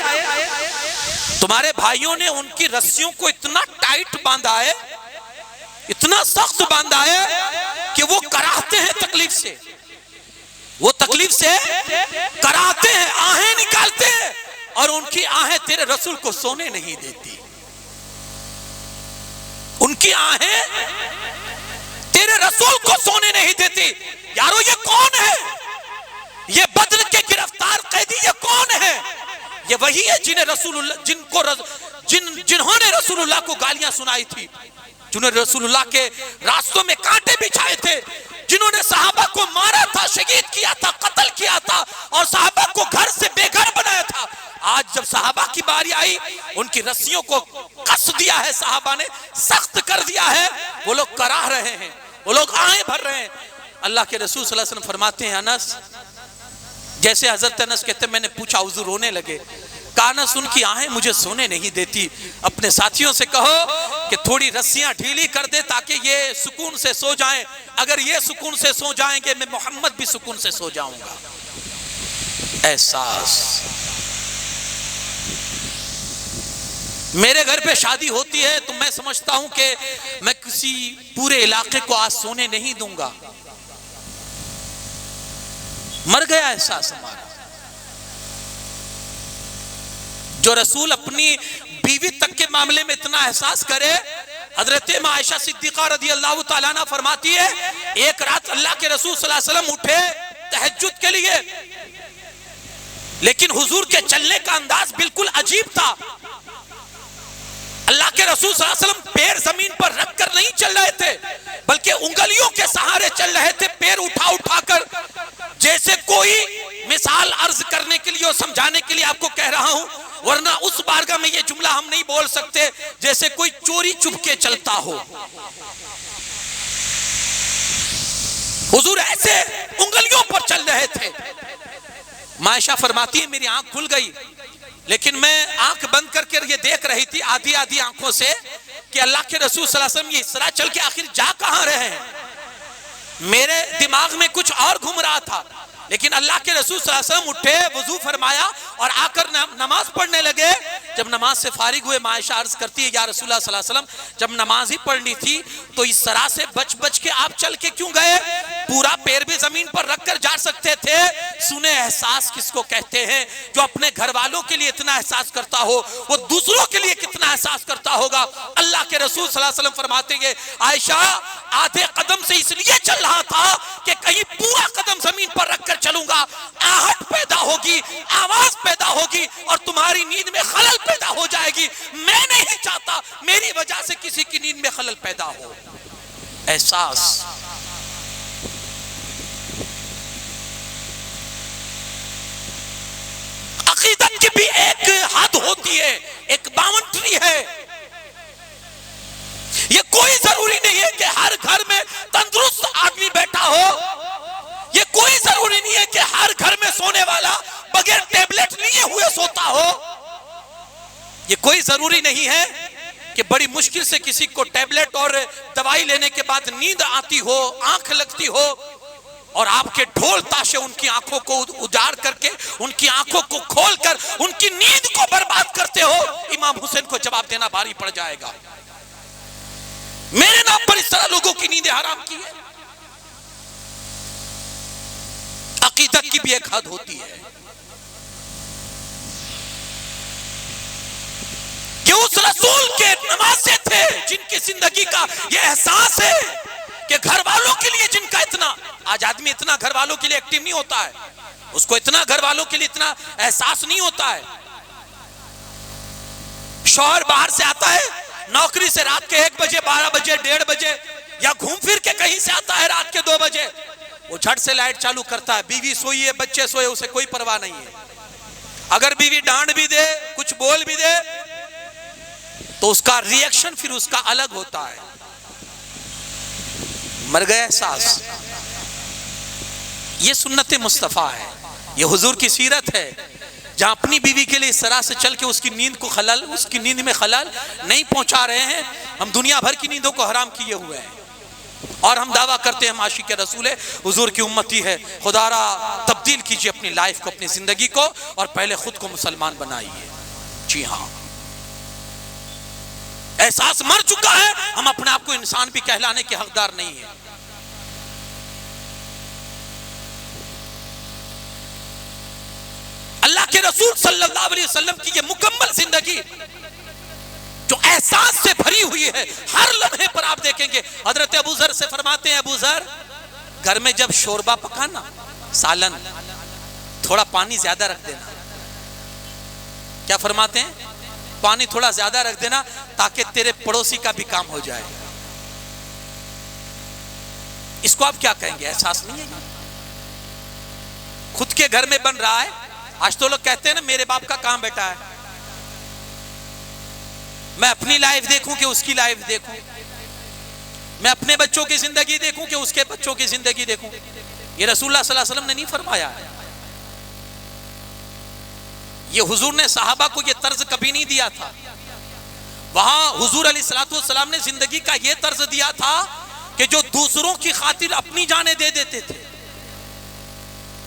तुम्हारे भाइयों ने उनकी रस्सियों को इतना टाइट बांधा है, इतना सख्त बांधा है कि वो कराहते हैं तकलीफ से, वो तकलीफ से कराहते हैं, आहें निकालते हैं, और उनकी आहें तेरे रसूल को सोने नहीं देती। उनकी आहें तेरे रसूल को सोने नहीं देती। यारो ये कौन है? ये बद्र के गिरफ्तार कैदी ये कौन है? ये वही है जिन्होंने रसूलुल्लाह को गालियां सुनाई थी, जिन्होंने रसूलुल्लाह के रास्तों में कांटे बिछाए थे, जिन्होंने सहाबा को मारा था, शहीद किया था, कत्ल किया था और सहाबा को घर से बेघर बनाया था, आज जब सहाबा की बारी आई, उनकी रस्सियों को कस दिया है, सहाबा ने सख्त कर दिया है, वो लोग कराह रहे हैं, वो लोग आए भर रहे हैं। अल्लाह के रसूल सल्लल्लाहु अलैहि वसल्लम फरमाते हैं, अनस, जैसे हजरत अनस कहते, मैंने पूछा, हुजूर रोने लगे, कहा अनस उनकी आहें मुझे सोने नहीं देती, अपने साथियों से कहो कि थोड़ी रस्सियां ढीली कर दे ताकि ये सुकून से सो जाएं, अगर ये सुकून से सो जाएंगे मैं मोहम्मद भी सुकून से सो जाऊंगा। एहसास, मेरे घर पे शादी होती है तो मैं समझता हूं कि मैं किसी पूरे इलाके को आज सोने नहीं दूंगा, मर गया एहसास हमारा। जो रसूल अपनी बीवी तक के मामले में इतना एहसास करे, हजरत आयशा सिद्दीका रज़ी अल्लाह ताला अन्हा फरमाती है, एक रात अल्लाह के रसूल सल्लल्लाहु अलैहि वसल्लम उठे तहज्जुद के लिए, लेकिन हुजूर के चलने का अंदाज बिल्कुल अजीब था। अल्लाह के रसूल सल्लल्लाहु अलैहि वसल्लम पैर जमीन पर रखकर नहीं चल रहे थे, बल्कि उंगलियों के सहारे चल रहे थे, पैर उठा उठाकर, जैसे कोई मिसाल अर्ज करने के लिए और समझाने के लिए आपको कह रहा हूं, वरना उस बारगाह में ये जुमला हम नहीं बोल सकते, जैसे कोई चोरी चुपके चलता हो। हुजूर ऐसे उंगलियों पर चल रहे थे। मायशा फरमाती है, मेरी आंख खुल गई, लेकिन मैं आंख बंद करके ये देख रही थी आधी आधी आंखों से कि अल्लाह के रसूल सल्लल्लाहु अलैहि वसल्लम ये इसरा चल के आखिर जा कहां रहे हैं। मेरे दिमाग में कुछ और घूम रहा था, लेकिन अल्लाह के रसूल सल्लल्लाहु अलैहि वसल्लम उठे, वजू फरमाया और आकर नमाज पढ़ने लगे। जब नमाज से फारिग हुए, मायशा अर्ज करती है, या रसूलुल्लाह सल्लल्लाहु अलैहि वसल्लम, जब नमाज ही पढ़नी थी तो इस तरह से बच बच के आप चल के क्यों गए? पूरा पैर भी जमीन पर रखकर जा सकते थे। सुने एहसास किसको कहते हैं? जो अपने घर वालों के लिए इतना एहसास करता हो, वो दूसरों के लिए कितना एहसास करता होगा। अल्लाह के रसूल सल्लल्लाहु अलैहि वसल्लम फरमाते हैं, आयशा आधे कदम से इसलिए चल रहा था कि कहीं पूरा कदम जमीन पर रखकर चलूंगा, आहट पैदा होगी, आवाज पैदा होगी और तुम्हारी नींद में खलल पैदा हो जाएगी। मैं नहीं चाहता मेरी वजह से किसी की नींद में खलल पैदा हो। एहसास, अकीदत की भी एक हद होती है, एक बाउंड्री है। ये कोई जरूरी नहीं है कि हर घर में तंदुरुस्त आदमी बैठा हो, ये कोई जरूरी नहीं है कि हर घर में सोने वाला बगैर टेबलेट लिए हुए सोता हो, ये कोई जरूरी नहीं है कि बड़ी मुश्किल से किसी को टेबलेट और दवाई लेने के बाद नींद आती हो, आंख लगती हो और आपके ढोल ताशे उनकी आंखों को उजाड़ करके, उनकी आंखों को खोलकर उनकी नींद को बर्बाद करते हो। इमाम हुसैन को जवाब देना भारी पड़ जाएगा। मेरे नाम पर इस तरह लोगों की नींदें हराम की है। अकीदत की भी एक हद होती है कि उस रसूल के नवासे थे जिनकी जिंदगी का यह एहसास है कि घर वालों के लिए जिनका इतना, आज आदमी इतना घर वालों के लिए एक्टिव नहीं होता है, उसको इतना घर वालों के लिए इतना एहसास नहीं होता है। शौहर बाहर से आता है नौकरी से, रात के 1 बजे, 12 बजे, 1:30 बजे या घूम फिर के कहीं से आता है रात के 2 बजे, वो झट से लाइट चालू करता है। बीवी सोई है, बच्चे सोए, उसे कोई परवाह नहीं है। अगर बीवी डांट भी दे, कुछ बोल भी दे, तो उसका रिएक्शन फिर उसका अलग होता है। मर गया एहसास। ये सुन्नत मुस्तफा है, ये हुजूर की सीरत है, जहां अपनी बीवी के लिए इस तरह से चल के उसकी नींद को खलल, उसकी नींद में खलल नहीं पहुंचा रहे हैं। हम दुनिया भर की नींदों को हराम किए हुए हैं और हम दावा करते हैं हम आशिक रसूल है, हुजूर की उम्मती है। खुदारा तब्दील कीजिए अपनी लाइफ को, अपनी जिंदगी को, और पहले खुद को मुसलमान बनाइए। जी हाँ, एहसास मर चुका है, हम अपने आप को इंसान भी कहलाने के हकदार नहीं है। अल्लाह के रसूल सल्लल्लाहु अलैहि वसल्लम की ये मुकम्मल जिंदगी जो एहसास से भरी हुई है, हर लम्हे पर आप देखेंगे। हजरत अबू जर से फरमाते हैं, अबू जर घर में जब शोरबा पकाना, सालन, थोड़ा पानी ज्यादा रख देना। क्या फरमाते हैं? पानी थोड़ा ज्यादा रख देना ताकि तेरे पड़ोसी का भी काम हो जाए। इसको आप क्या कहेंगे? एहसास नहीं है? खुद के घर में बन रहा है। आज तो लोग कहते हैं ना, मेरे बाप का काम बेटा है, मैं अपनी लाइफ देखूं कि उसकी लाइफ देखूं, मैं अपने बच्चों की जिंदगी देखूं कि उसके बच्चों की जिंदगी देखूं। ये रसूलुल्लाह सल्लल्लाहु अलैहि वसल्लम ने नहीं फरमाया है। ये हुजूर ने सहाबा को ये तर्ज कभी नहीं दिया था। वहां हुजूर अलैहिस्सलातु वस्सलाम ने जिंदगी का ये तर्ज दिया था कि जो दूसरों की खातिर अपनी जानें दे देते थे।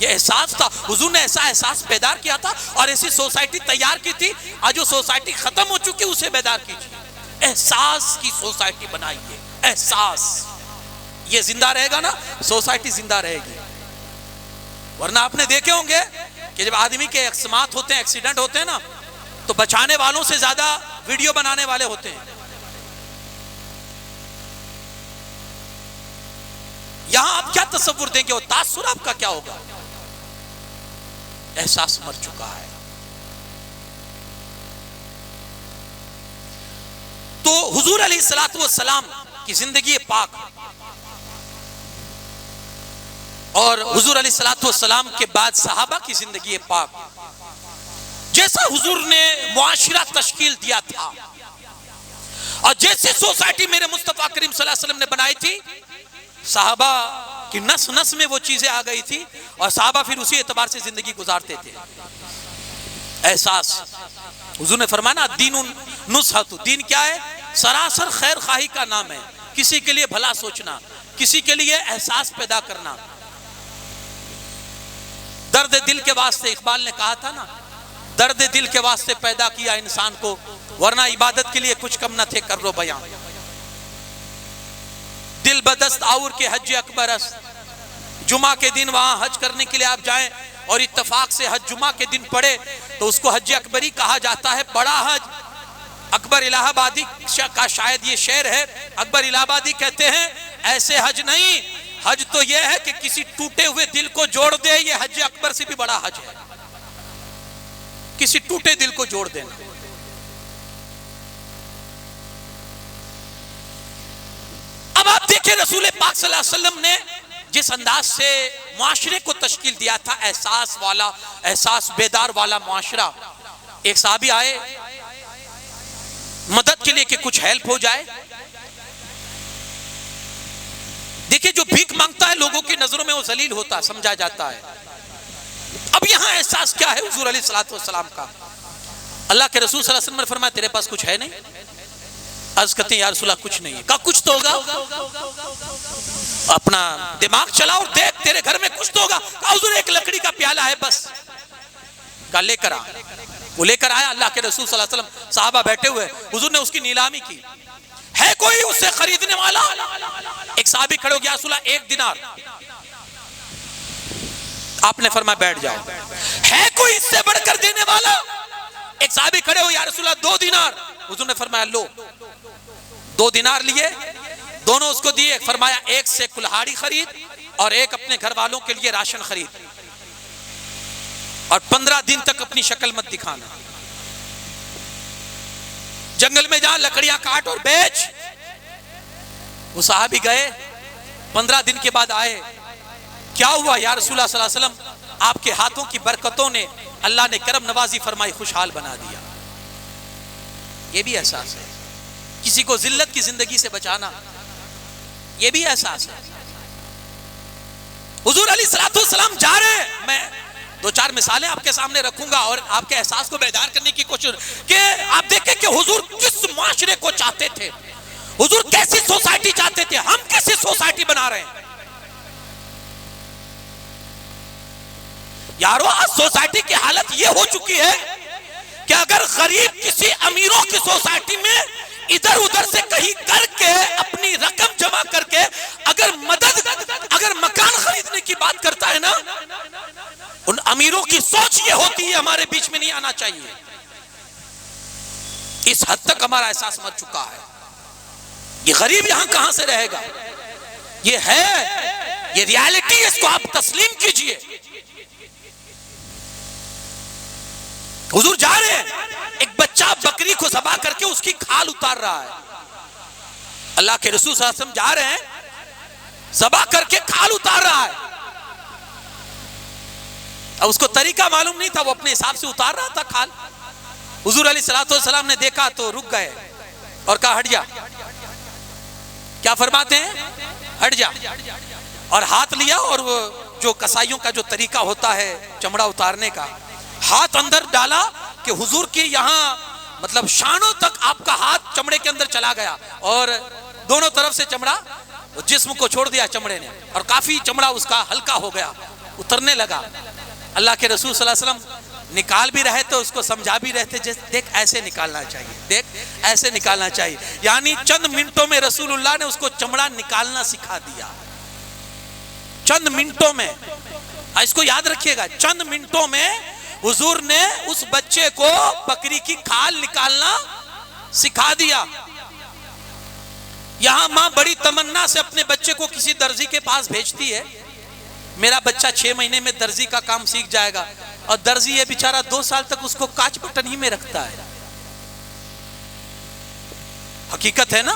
ये एहसास था, हुजूर ने ऐसा एहसास बेदार किया था और ऐसी सोसाइटी तैयार की थी। आज जो सोसाइटी खत्म हो चुकी उसे बेदार कीजिए। एहसास की सोसाइटी बनाइए। एहसास ये जिंदा रहेगा ना, सोसाइटी जिंदा रहेगी। वरना आपने देखे होंगे कि जब आदमी के अकस्मात होते हैं, एक्सीडेंट होते हैं ना, तो बचाने वालों से ज्यादा वीडियो बनाने वाले होते हैं। यहां आप क्या तस्वुर देंगे, वो तासुर आपका क्या होगा? एहसास मर चुका है। तो हुजूर अलैहिस्सलातु वस्सलाम की जिंदगी पाक और हुजूर अलैहिस्सलातु वस्सलाम के बाद सहाबा की जिंदगी पाक, जैसा हुजूर ने मुआशिरा तश्कील दिया था और जैसी सोसाइटी मेरे मुस्तफा करीम सल्लल्लाहु अलैहि वसल्लम ने बनाई थी, सहाबा कि नस नस में वो चीजें आ गई थी और साहबा फिर उसी एतबार से जिंदगी गुजारते थे। एहसास, हुजूर ने फरमाना दीनुन नुसहतु, दीन क्या है? सरासर खैर खाही का नाम है। किसी के लिए भला सोचना, किसी के लिए एहसास पैदा करना। दर्द दिल के वास्ते, इकबाल ने कहा था ना, दर्द दिल के वास्ते पैदा किया इंसान को, वरना इबादत के लिए कुछ कम न थे कर लो बयां। दिल बदस्त आउर के हज अकबर अस्त, जुमा के दिन वहां हज करने के लिए आप जाएं और इत्तफाक से हज जुमा के दिन पड़े तो उसको हज अकबरी कहा जाता है, बड़ा हज। अकबर इलाहाबादी का शायद ये शेर है, अकबर इलाहाबादी कहते हैं ऐसे हज नहीं, हज तो यह है कि किसी टूटे हुए दिल को जोड़ दे, ये हज अकबर से भी बड़ा हज है, किसी टूटे दिल को जोड़ देना। अब आप देखिए रसूल पाक सल्लल्लाहु अलैहि वसल्लम ने जिस अंदाज से मुआशरे को तश्कील दिया था, एहसास वाला, एहसास बेदार वाला मुआशरा। एक साहबी आए मदद के लिए कि कुछ हेल्प हो जाए। देखिए जो भीख मांगता है लोगों की नजरों में वो जलील होता है, समझा जाता है। अब यहां एहसास क्या है हुजूर अलैहिस्सलातु वस्सलाम का? अल्लाह के रसूल सल्लल्लाहु अलैहि वसल्लम ने फरमाया तेरे पास कुछ है नहीं? अर्ज करते हैं या रसूल अल्लाह कुछ नहीं है। कहा कुछ तो होगा, अपना दिमाग चलाओ और देख तेरे घर में कुछ तो होगा। कहा हुजूर एक लकड़ी का प्याला है बस। कहा लेकर आ। वो लेकर आया, अल्लाह के रसूल सल्लल्लाहु अलैहि वसल्लम, साहबा बैठे हुए, हुजूर ने उसकी नीलामी की। है कोई उसे खरीदने वाला? एक साहबी खड़े हो गया, रसूल एक दिनार। आपने फरमाया बैठ जाओ। है कोई इससे बढ़कर देने वाला? एक साहबी खड़े हो, या रसूल 2 दिनार। हुजूर ने फरमाया लो। 2 दिनार लिए, दोनों उसको दिए। फरमाया एक से कुल्हाड़ी खरीद और एक अपने घर वालों के लिए राशन खरीद, और 15 दिन तक अपनी शक्ल मत दिखाना। जंगल में जा लकड़ियां काट और बेच। वो साहबी गए, 15 दिन के बाद आए। क्या हुआ या रसूलुल्लाह सल्लल्लाहु अलैहि वसल्लम? आपके हाथों की बरकतों ने, अल्लाह ने करम नवाजी फरमाई, खुशहाल बना दिया। ये भी एहसास है। किसी को जिल्लत की जिंदगी से बचाना, ये भी एहसास है। हुजूर अलैहिस्सलातु वस्सलाम जा रहे हैं। मैं 2-4 मिसालें आपके सामने रखूंगा और आपके एहसास को बेदार करने की कोशिश कि आप देखें कि हुजूर किस माशरे को चाहते थे, हुजूर कैसी सोसाइटी चाहते थे, हम कैसी सोसाइटी बना रहे हैं। यारो आज सोसाइटी की हालत यह हो चुकी है कि अगर गरीब किसी अमीरों की सोसाइटी में इधर उधर से कहीं करके अपनी रकम जमा करके अगर मकान खरीदने की बात करता है ना, उन अमीरों की सोच ये होती है हमारे बीच में नहीं आना चाहिए। इस हद तक हमारा एहसास मर चुका है। ये गरीब यहां कहां से रहेगा? ये है, ये रियलिटी, इसको आप तस्लीम कीजिए। हुजूर जा रहे हैं, एक बच्चा बकरी को ज़बा करके उसकी खाल उतार रहा है। अल्लाह के रसूल सल्लल्लाहु अलैहि वसल्लम जा रहे हैं, ज़बा करके खाल उतार रहा है। अब उसको तरीका मालूम नहीं था, वो अपने हिसाब से उतार रहा था खाल। हुजूर अलैहिस्सलाम ने देखा तो रुक गए और कहा हट जा। क्या फरमाते हैं? हट जा। और हाथ लिया और वो जो कसाईयों का जो तरीका होता है चमड़ा उतारने का, हाथ अंदर डाला कि हुजूर की यहाँ मतलब शानों तक आपका हाथ चमड़े के अंदर चला गया और दोनों तरफ से चमड़ा जिस्म को छोड़ दिया चमड़े ने, और काफी चमड़ा उसका हल्का हो गया, उतरने लगा। अल्लाह के रसूल सल्लल्लाहु अलैहि वसल्लम निकाल भी रहे तो उसको समझा भी रहे थे, देख ऐसे निकालना चाहिए, देख ऐसे निकालना चाहिए। यानी चंद मिनटों में रसूलुल्लाह ने उसको चमड़ा निकालना सिखा दिया। चंद मिनटों में, इसको याद रखिएगा, चंद मिनटों में हुजूर ने उस बच्चे को बकरी की खाल निकालना सिखा दिया। यहां मां बड़ी तमन्ना से अपने बच्चे को किसी दर्जी के पास भेजती है, मेरा बच्चा 6 महीने में दर्जी का काम सीख जाएगा, और दर्जी ये बेचारा 2 साल तक उसको कांच बटन ही में रखता है। हकीकत है ना।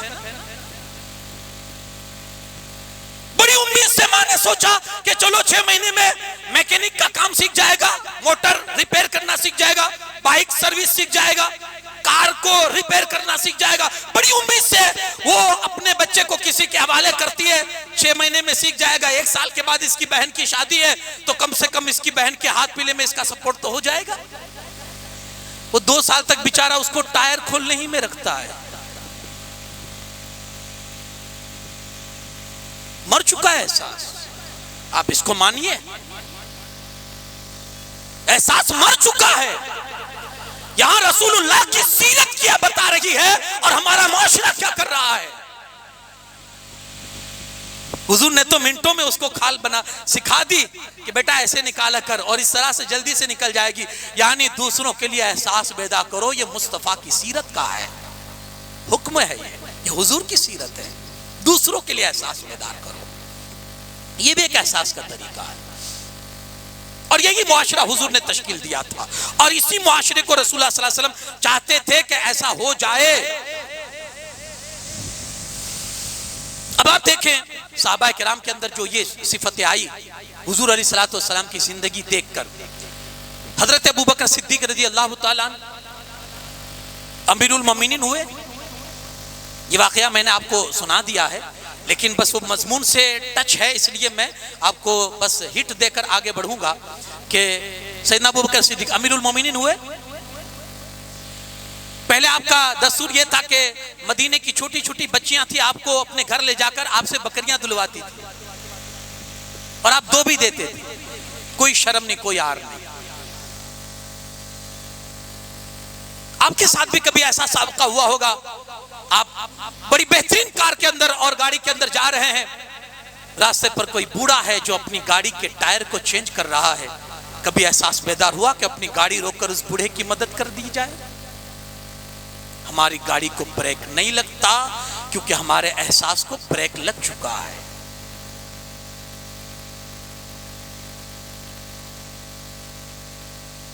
बड़ी उम्मीद से मां ने सोचा कि चलो 6 महीने में मैकेनिक का काम सीख जाएगा, मोटर रिपेयर करना सीख जाएगा, बाइक सर्विस सीख जाएगा, कार को रिपेयर करना सीख जाएगा। बड़ी उम्मीद से वो अपने बच्चे को किसी के हवाले करती है, 6 महीने में सीख जाएगा, 1 साल के बाद इसकी बहन की शादी है तो कम से कम इसकी बहन के हाथ पीले में इसका सपोर्ट तो हो जाएगा। वो 2 साल तक बेचारा उसको टायर खोलने ही में रखता है। मर चुका है एहसास, आप इसको मानिए, एहसास मर चुका है। यहां रसूलुल्लाह की सीरत क्या बता रही है और हमारा माशरा क्या कर रहा है। हुजूर ने तो मिनटों में उसको खाल बना सिखा दी कि बेटा ऐसे निकाला कर, और इस तरह से जल्दी से निकल जाएगी। यानी दूसरों के लिए एहसास पैदा करो, ये मुस्तफा की सीरत का है, हुक्म है, ये हुजूर की सीरत है। दूसरों के लिए एहसास पैदा करो, ये भी एक एहसास का तरीका है। और यही मुआशरा हुजूर ने तश्कील दिया था, और इसी मुआशरे को रसूलुल्लाह सल्लल्लाहु अलैहि वसल्लम चाहते थे कि ऐसा हो जाए। अब आप देखें सहाबा किराम के अंदर जो ये सिफतें आई हुजूर अलैहिस्सलातु वस्सलाम की जिंदगी देखकर। हजरत अबू बकर सिद्दीक रज़ी अल्लाह तआला अमीरुल मोमिनीन हुए। ये वाकया मैंने आपको सुना दिया है, लेकिन बस वो मजमून से टच है, इसलिए मैं आपको बस हिट देकर आगे बढ़ूंगा कि सैयदना अबू बकर सिद्दीक अमीरुल मोमिनीन हुए। पहले आपका दस्तूर ये था कि मदीने की छोटी छोटी बच्चियां थी, आपको अपने घर ले जाकर आपसे बकरियां दुलवाती थी, और आप दो भी देते थे, कोई शर्म नहीं, कोई आर नहीं। आपके साथ भी कभी ऐसा साबका हुआ होगा, आप बड़ी बेहतरीन कार के अंदर और गाड़ी के अंदर जा रहे हैं, रास्ते पर कोई बूढ़ा है जो अपनी गाड़ी के टायर को चेंज कर रहा है। कभी एहसास बेदार हुआ कि अपनी गाड़ी रोककर उस बूढ़े की मदद कर दी जाए? हमारी गाड़ी को ब्रेक नहीं लगता क्योंकि हमारे एहसास को ब्रेक लग चुका है।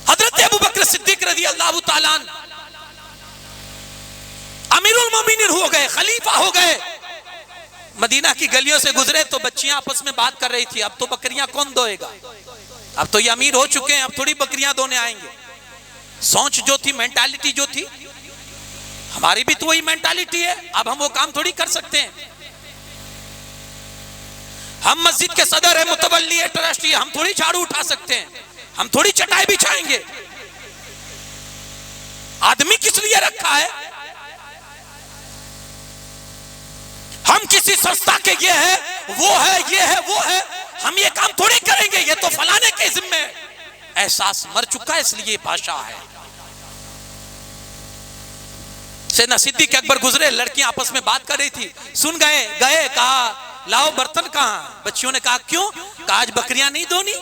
हजरत अबू बकर सिद्दीक रज़ी अल्लाह तआला अमीरुल मोमिनीन हो गए, खलीफा हो गए। मदीना की गलियों से गुजरे तो बच्चियां आपस में बात कर रही थी, अब तो बकरियां कौन दोएगा, अब तो ये अमीर हो चुके हैं, अब थोड़ी बकरियां दोने आएंगे। सोच जो थी, मेंटालिटी जो थी, हमारी भी तो वही मेंटालिटी है। अब हम वो काम थोड़ी कर सकते हैं। हम मस्जिद के सदर है, मुतवल्ली है, ट्रस्टी, हम थोड़ी झाड़ू उठा सकते हैं, हम थोड़ी चटाई बिछाएंगे। आदमी किस लिए रखा है? हम किसी संस्था के ये है, वो है, ये है, वो है, हम ये काम थोड़ी करेंगे, ये तो फलाने के जिम्मे है। एहसास मर चुका है, इसलिए भाषा है। सैयदना सिद्दीक अकबर गुजरे, लड़कियां आपस में बात कर रही थी, सुन गए, कहा लाओ बर्तन कहां? बच्चियों ने कहा क्यों? कहा आज बकरियां नहीं धोनी।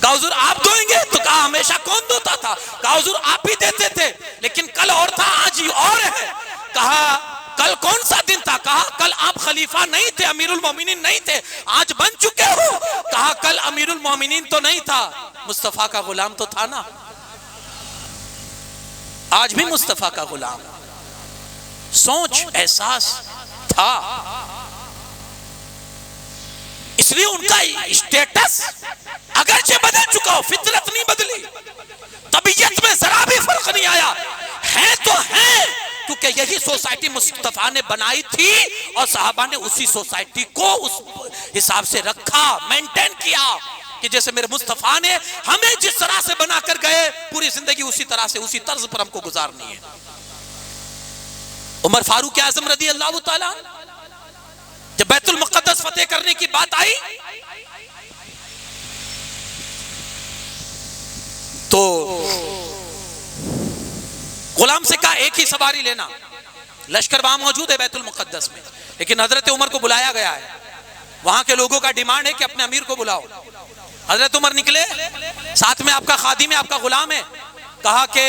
कहा हुजूर आप धोएंगे? तो कहा हमेशा कौन धोता था? कहा हुजूर आप ही देते थे, लेकिन कल और था, आज ही और है। कहा कल कौन सा दिन था? कहा कल आप खलीफा नहीं थे, अमीरुल मोमिनीन नहीं थे, आज बन चुके हो। कहा कल अमीरुल मोमिनीन तो नहीं था, मुस्तफा का गुलाम तो था ना, आज भी मुस्तफा का गुलाम। सोच, एहसास था। इसलिए उनका स्टेटस अगरचे बदल चुका हो, फितरत नहीं बदली, तबीयत में जरा भी फर्क नहीं आया, है तो है, क्योंकि यही सोसाइटी मुस्तफा ने बनाई थी और सहाबा ने उसी सोसाइटी को उस हिसाब से रखा, मेंटेन किया कि जैसे मेरे मुस्तफा ने हमें जिस तरह से बनाकर गए, पूरी जिंदगी उसी तरह से, उसी तर्ज पर हमको गुजारनी है। उमर फारूक आजम रदी अल्लाह ताला, जब बैतुल मुक़द्दस फतेह करने की बात आई तो गुलाम से कहा एक ही सवारी लेना, लश्कर वहां मौजूद है बैतुल मुक़द्दस में, लेकिन हजरत उमर को बुलाया गया है, वहां के लोगों का डिमांड है कि अपने अमीर को बुलाओ। हजरत उमर निकले, साथ में आपका खादिम है, आपका गुलाम है, कहा कि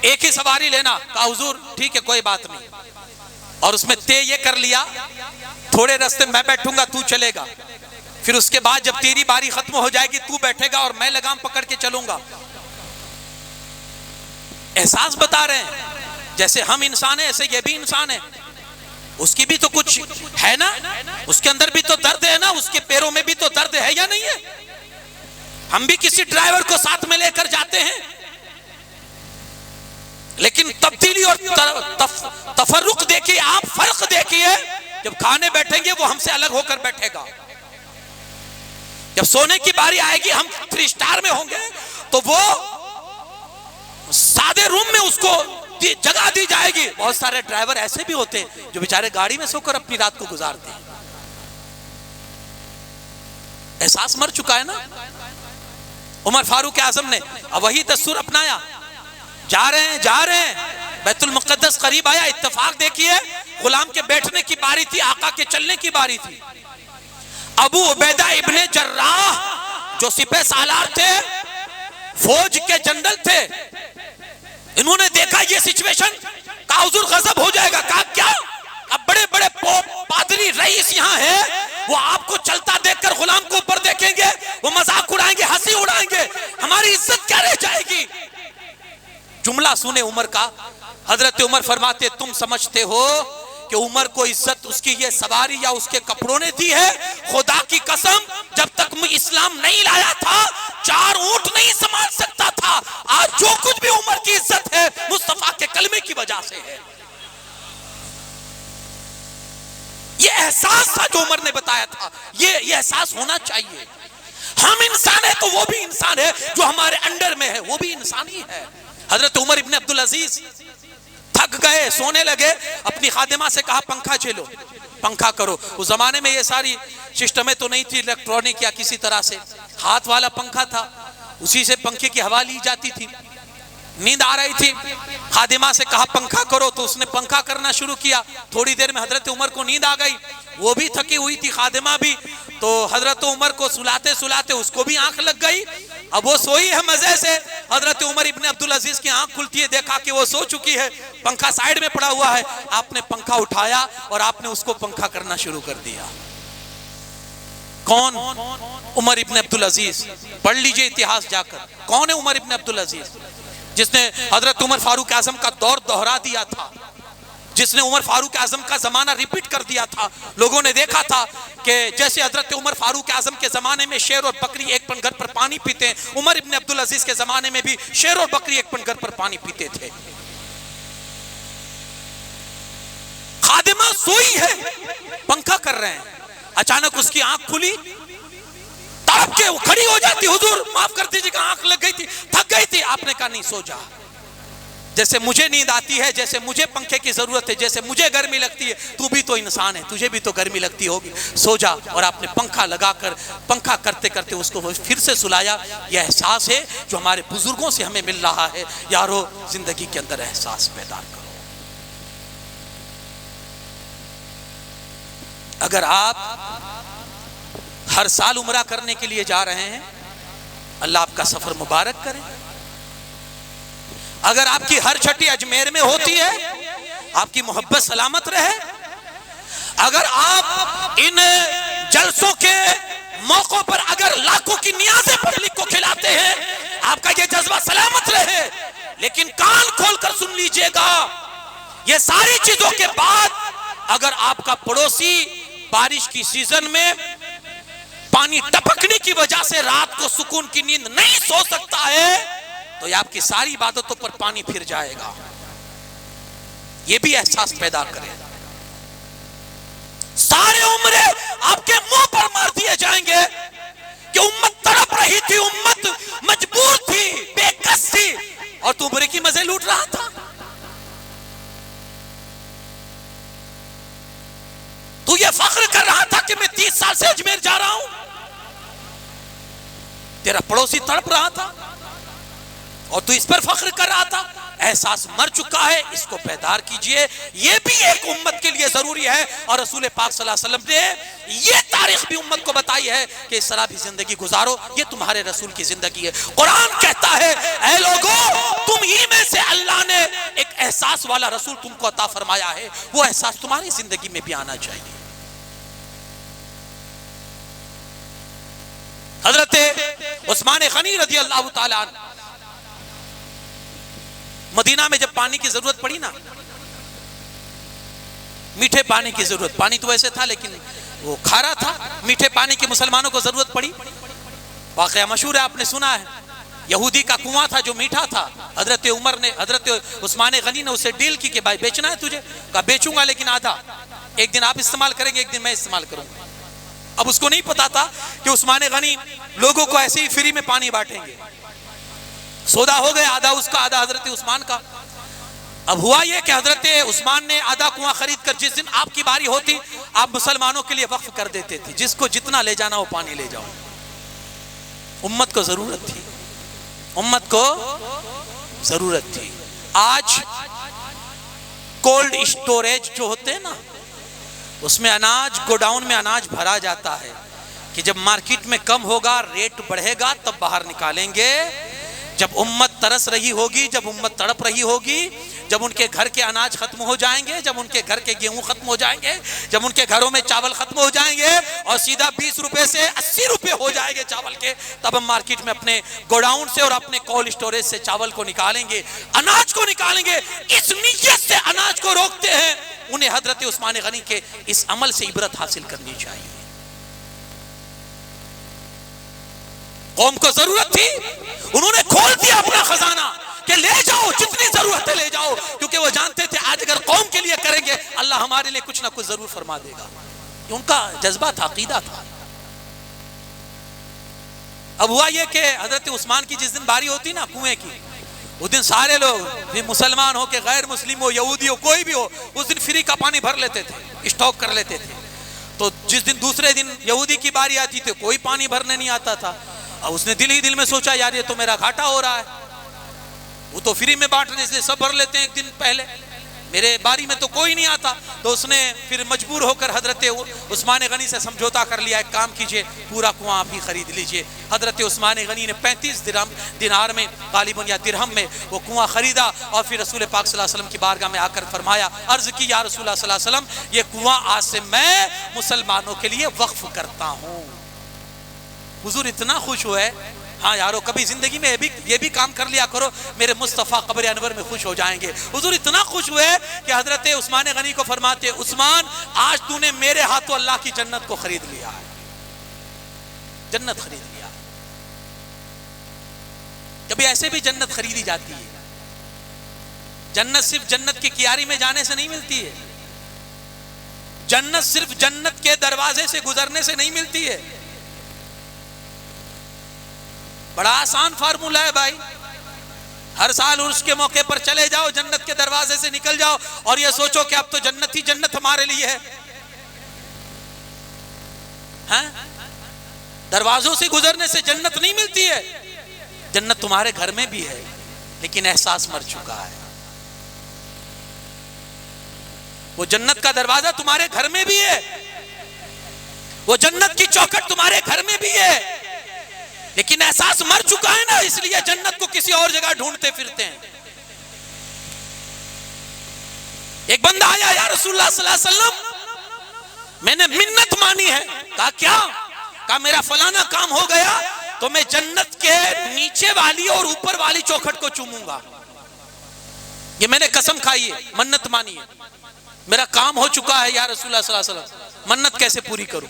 एक ही सवारी लेना, कहा हुजूर ठीक है कोई बात नहीं, और उसमें तय ये कर लिया थोड़े रास्ते मैं बैठूंगा तू चलेगा, फिर उसके बाद जब तेरी बारी खत्म हो जाएगी तू बैठेगा और मैं लगाम पकड़ के चलूंगा। एहसास बता रहे हैं, जैसे हम इंसान है ऐसे ये भी इंसान है, उसकी भी तो कुछ है ना, उसके अंदर भी तो दर्द है ना, उसके पैरों में भी तो दर्द है या नहीं है। हम भी किसी ड्राइवर को साथ में लेकर जाते हैं, लेकिन तब्दीली और तफर्रुक देखिए, आप फर्क देखिए, जब खाने बैठेंगे वो हमसे अलग होकर बैठेगा, जब सोने की बारी आएगी हम 3 स्टार में होंगे तो वो सादे रूम में उसको जगह दी जाएगी। बहुत सारे ड्राइवर ऐसे भी होते हैं जो बेचारे गाड़ी में सोकर अपनी रात को गुजारते हैं। एहसास मर चुका है ना। उमर फारूक आजम ने अब वही दस्तूर अपनाया, जा रहे हैं बैतुल मुक़द्दस करीब आया, इत्तेफाक देखिए गुलाम के बैठने की बारी थी, आका के चलने की बारी थी। अबू उबैदा इब्ने जर्राह जो सिपह सालार थे, फौज के जनरल थे, इन्होंने देखा ये सिचुएशन, कहा हुजूर गजब हो जाएगा। कहा क्या, अब बड़े बड़े पादरी रईस यहाँ है, वो आपको चलता देखकर गुलाम को ऊपर देखेंगे, वो मजाक उड़ाएंगे, हंसी उड़ाएंगे, हमारी इज्जत क्या रह जाएगी। जुमला सुने उमर का, हजरत उमर फरमाते तुम समझते हो कि उमर को इज्जत उसकी ये सवारी या उसके कपड़ों ने दी है? खुदा की कसम, जब तक मैं इस्लाम नहीं लाया था 4 ऊंट नहीं संभाल सकता था। आज जो कुछ भी उमर की इज्जत है मुस्तफा के कलमे की वजह से है। ये एहसास था जो उमर ने बताया था, ये एहसास होना चाहिए। हम इंसान है तो वो भी इंसान है, जो हमारे अंडर में है वो भी इंसान ही है। हजरत उमर इब्ने अब्दुल अजीज थक गए, सोने लगे, अपनी खादिमा से कहा पंखा चलो, पंखा करो। उस जमाने में ये सारी सिस्टमें तो नहीं थी इलेक्ट्रॉनिक या किसी तरह से, हाथ वाला पंखा था, उसी से पंखे की हवा ली जाती थी। नींद आ रही थी, खादिमा से कहा पंखा करो, तो उसने पंखा करना शुरू किया। थोड़ी देर में हजरत उमर को नींद आ गई, वो भी थकी हुई थी खादिमा भी, तो हजरत उमर को सुलाते सुलाते उसको भी आंख लग गई। अब वो सोई है मजे से, हजरत उमर इब्ने अब्दुल अजीज की आंख खुलती है, देखा कि वो सो चुकी है, पंखा साइड में पड़ा हुआ है। आपने पंखा उठाया और आपने उसको पंखा करना शुरू कर दिया। कौन? उमर इब्ने अब्दुल अजीज। पढ़ लीजिए इतिहास जाकर, कौन है उमर इब्ने अब्दुल अजीज, जिसने हजरत उमर फारूक आजम का दौर दोहरा दिया था, जिसने उमर फारूक आजम का जमाना रिपीट कर दिया था। लोगों ने देखा था कि जैसे हजरत उमर फारूक आजम के जमाने में शेर और बकरी एक पन घर पर पानी पीते हैं, उमर इब्ने अब्दुल अजीज के जमाने में भी शेर और बकरी एक पन घर पर पानी पीते थे। खादिमा सोई है, पंखा कर रहे हैं, अचानक उसकी आंख खुली, तड़प के वो खड़ी हो जाती, हुजूर माफ कर दीजिएगा आंख लग गई थी, थक गई थी। आपने कहा नहीं, सो जा, जैसे मुझे नींद आती है, जैसे मुझे पंखे की जरूरत है, जैसे मुझे गर्मी लगती है, तू भी तो इंसान है, तुझे भी तो गर्मी लगती होगी, सो जा। और आपने पंखा लगाकर, पंखा करते करते उसको फिर से सुलाया। यह एहसास है जो हमारे बुजुर्गों से हमें मिल रहा है। यारो, जिंदगी के अंदर एहसास पैदा करो। अगर आप हर साल उम्रा करने के लिए जा रहे हैं, अल्लाह आपका सफर मुबारक करे। अगर आपकी हर छठी अजमेर में होती है, आपकी मोहब्बत सलामत रहे। अगर आप इन जलसों के मौकों पर अगर लाखों की नियाज़ें पब्लिक को खिलाते हैं, आपका ये जज्बा सलामत रहे। लेकिन कान खोलकर सुन लीजिएगा, ये सारी चीजों के बाद अगर आपका पड़ोसी बारिश की सीजन में पानी टपकने की वजह से रात को सुकून की नींद नहीं सो सकता है, तो ये आपकी सारी इबादतों पर पानी फिर जाएगा। ये भी एहसास पैदा करें। सारे उम्रे आपके मुंह पर मार दिए जाएंगे कि उम्मत तड़प रही थी, उम्मत मजबूर थी, बेकस थी, और तू उम्रे की मजे लूट रहा था। तू ये फख्र कर रहा था कि मैं 30 साल से अजमेर जा रहा हूं। तेरा पड़ोसी तड़प रहा था और तू इस पर फख्र कर रहा था। एहसास मर चुका है, इसको पैदार कीजिए। ये भी एक उम्मत के लिए जरूरी है। और रसूल पाक सल्लल्लाहु अलैहि वसल्लम ने ये तारीख भी उम्मत को बताई है कि इस तरह भी जिंदगी गुजारो, ये तुम्हारे रसूल की जिंदगी है। कुरान कहता है, ऐ लोगों, तुम ही में से अल्लाह ने एक एहसास वाला रसूल तुमको अता फरमाया है, वो एहसास तुम्हारी जिंदगी में भी आना चाहिए। हजरत उस्मान गनी रज़ी अल्लाह तआला अन्हु मदीना में जब पानी की जरूरत पड़ी ना, मीठे पानी की जरूरत, पानी तो वैसे था लेकिन वो खारा था, मीठे पानी की मुसलमानों को जरूरत पड़ी। वाकया मशहूर है, आपने सुना है। यहूदी का कुआं था जो मीठा था। हजरत उस्मान गनी ने उससे डील की कि भाई बेचना है तुझे? कहा बेचूंगा लेकिन आधा, एक दिन आप इस्तेमाल करेंगे, एक दिन मैं इस्तेमाल करूंगा। अब उसको नहीं पता था कि उस्मान गनी लोगों को ऐसे ही फ्री में पानी बांटेंगे। सौदा हो गया, आधा उसका आधा हजरत उस्मान का। अब हुआ यह कि हजरत उस्मान ने आधा कुआं खरीद कर जिस दिन आपकी बारी होती आप मुसलमानों के लिए वक्फ कर देते थे, जिसको जितना ले जाना वो पानी ले जाओ। उम्मत को जरूरत थी, उम्मत को जरूरत थी। आज कोल्ड स्टोरेज जो होते हैं ना, उसमें अनाज, गोडाउन में अनाज भरा जाता है कि जब मार्केट में कम होगा, रेट बढ़ेगा, तब बाहर निकालेंगे। जब उम्मत तरस रही होगी, जब उम्मत तड़प रही होगी, जब उनके घर के अनाज खत्म हो जाएंगे, जब उनके घर के गेहूं खत्म हो जाएंगे, जब उनके घरों में चावल खत्म हो जाएंगे और सीधा 20 रुपए से 80 रुपए हो जाएंगे चावल के, तब हम मार्केट में अपने गोडाउन से और अपने कोल्ड स्टोरेज से चावल को निकालेंगे, अनाज को निकालेंगे। इस नीयत से अनाज को रोकते हैं। उन्हें हजरत उस्मान गनी के इस अमल से इबरत हासिल करनी चाहिए। कौम को जरूरत थी, उन्होंने खोल दिया अपना खजाना कि ले जाओ, जितनी जरूरत है ले जाओ, क्योंकि वो जानते थे आज अगर कौम के लिए करेंगे अल्लाह हमारे लिए कुछ ना कुछ जरूर फरमा देगा। उनका जज्बा था, अकीदा था। अब हुआ यह कि हजरत उस्मान की जिस दिन बारी होती ना कुएं की, उस दिन सारे लोग, मुसलमान हो के गैर मुस्लिम हो, यहूदी हो, कोई भी हो, उस दिन फ्री का पानी भर लेते थे, स्टॉक कर लेते थे। तो जिस दिन दूसरे दिन यहूदी की बारी आती थी, कोई पानी भरने नहीं आता था। अब उसने दिल ही दिल में सोचा, यार ये तो मेरा घाटा हो रहा है, वो तो फ्री में बांट रहे इसलिए सब भर लेते हैं एक दिन पहले, मेरे बारी में तो कोई नहीं आता। तो उसने फिर मजबूर होकर हजरत उस्मान गनी से समझौता कर लिया, एक काम कीजिए, पूरा कुआं आप ही खरीद लीजिए। हजरत उस्मान गनी ने 35 दिनार में, गालिबन या दिरहम में वो कुआं खरीदा और फिर रसूल पाक सल्लल्लाहु अलैहि वसल्लम की बारगाह में आकर फरमाया, अर्ज की, या रसूल सल्लल्लाहु अलैहि वसल्लम, ये कुआं आज से मैं मुसलमानों के लिए वक्फ करता हूँ। हुजूर इतना खुश हुए, हाँ यारो कभी जिंदगी में ये भी काम कर लिया करो, मेरे मुस्तफ़ा कब्र अनवर में खुश हो जाएंगे। हुजूर इतना खुश हुए कि हजरत उस्मान गनी को फरमाते, उस्मान आज तूने मेरे हाथों अल्लाह की जन्नत को खरीद लिया है, जन्नत खरीद लिया। कभी ऐसे भी जन्नत खरीदी जाती है। जन्नत सिर्फ जन्नत की कियारी में जाने से नहीं मिलती है, जन्नत सिर्फ जन्नत के दरवाजे से गुजरने से नहीं मिलती है। बड़ा आसान फार्मूला है भाई, हर साल उर्स के मौके पर चले जाओ, जन्नत के दरवाजे से निकल जाओ और ये सोचो कि अब तो जन्नत ही जन्नत हमारे लिए है। हैं? दरवाजों से गुजरने से जन्नत नहीं मिलती है, जन्नत तुम्हारे घर में भी है, लेकिन एहसास मर चुका है। वो जन्नत का दरवाजा तुम्हारे घर में भी है, वो जन्नत की चौखट तुम्हारे घर में भी है, लेकिन एहसास मर चुका है ना, इसलिए जन्नत को किसी और जगह ढूंढते फिरते हैं। एक बंदा आया, या रसूलुल्लाह सल्लल्लाहु अलैहि वसल्लम, मैंने मिन्नत मानी है। कहा क्या? कहा मेरा फलाना काम हो गया तो मैं जन्नत के नीचे वाली और ऊपर वाली चौखट को चूमूंगा, ये मैंने कसम खाई है, मन्नत मानी है, मेरा काम हो चुका है या रसूलुल्लाह सल्लल्लाहु अलैहि वसल्लम, मन्नत कैसे पूरी करूं?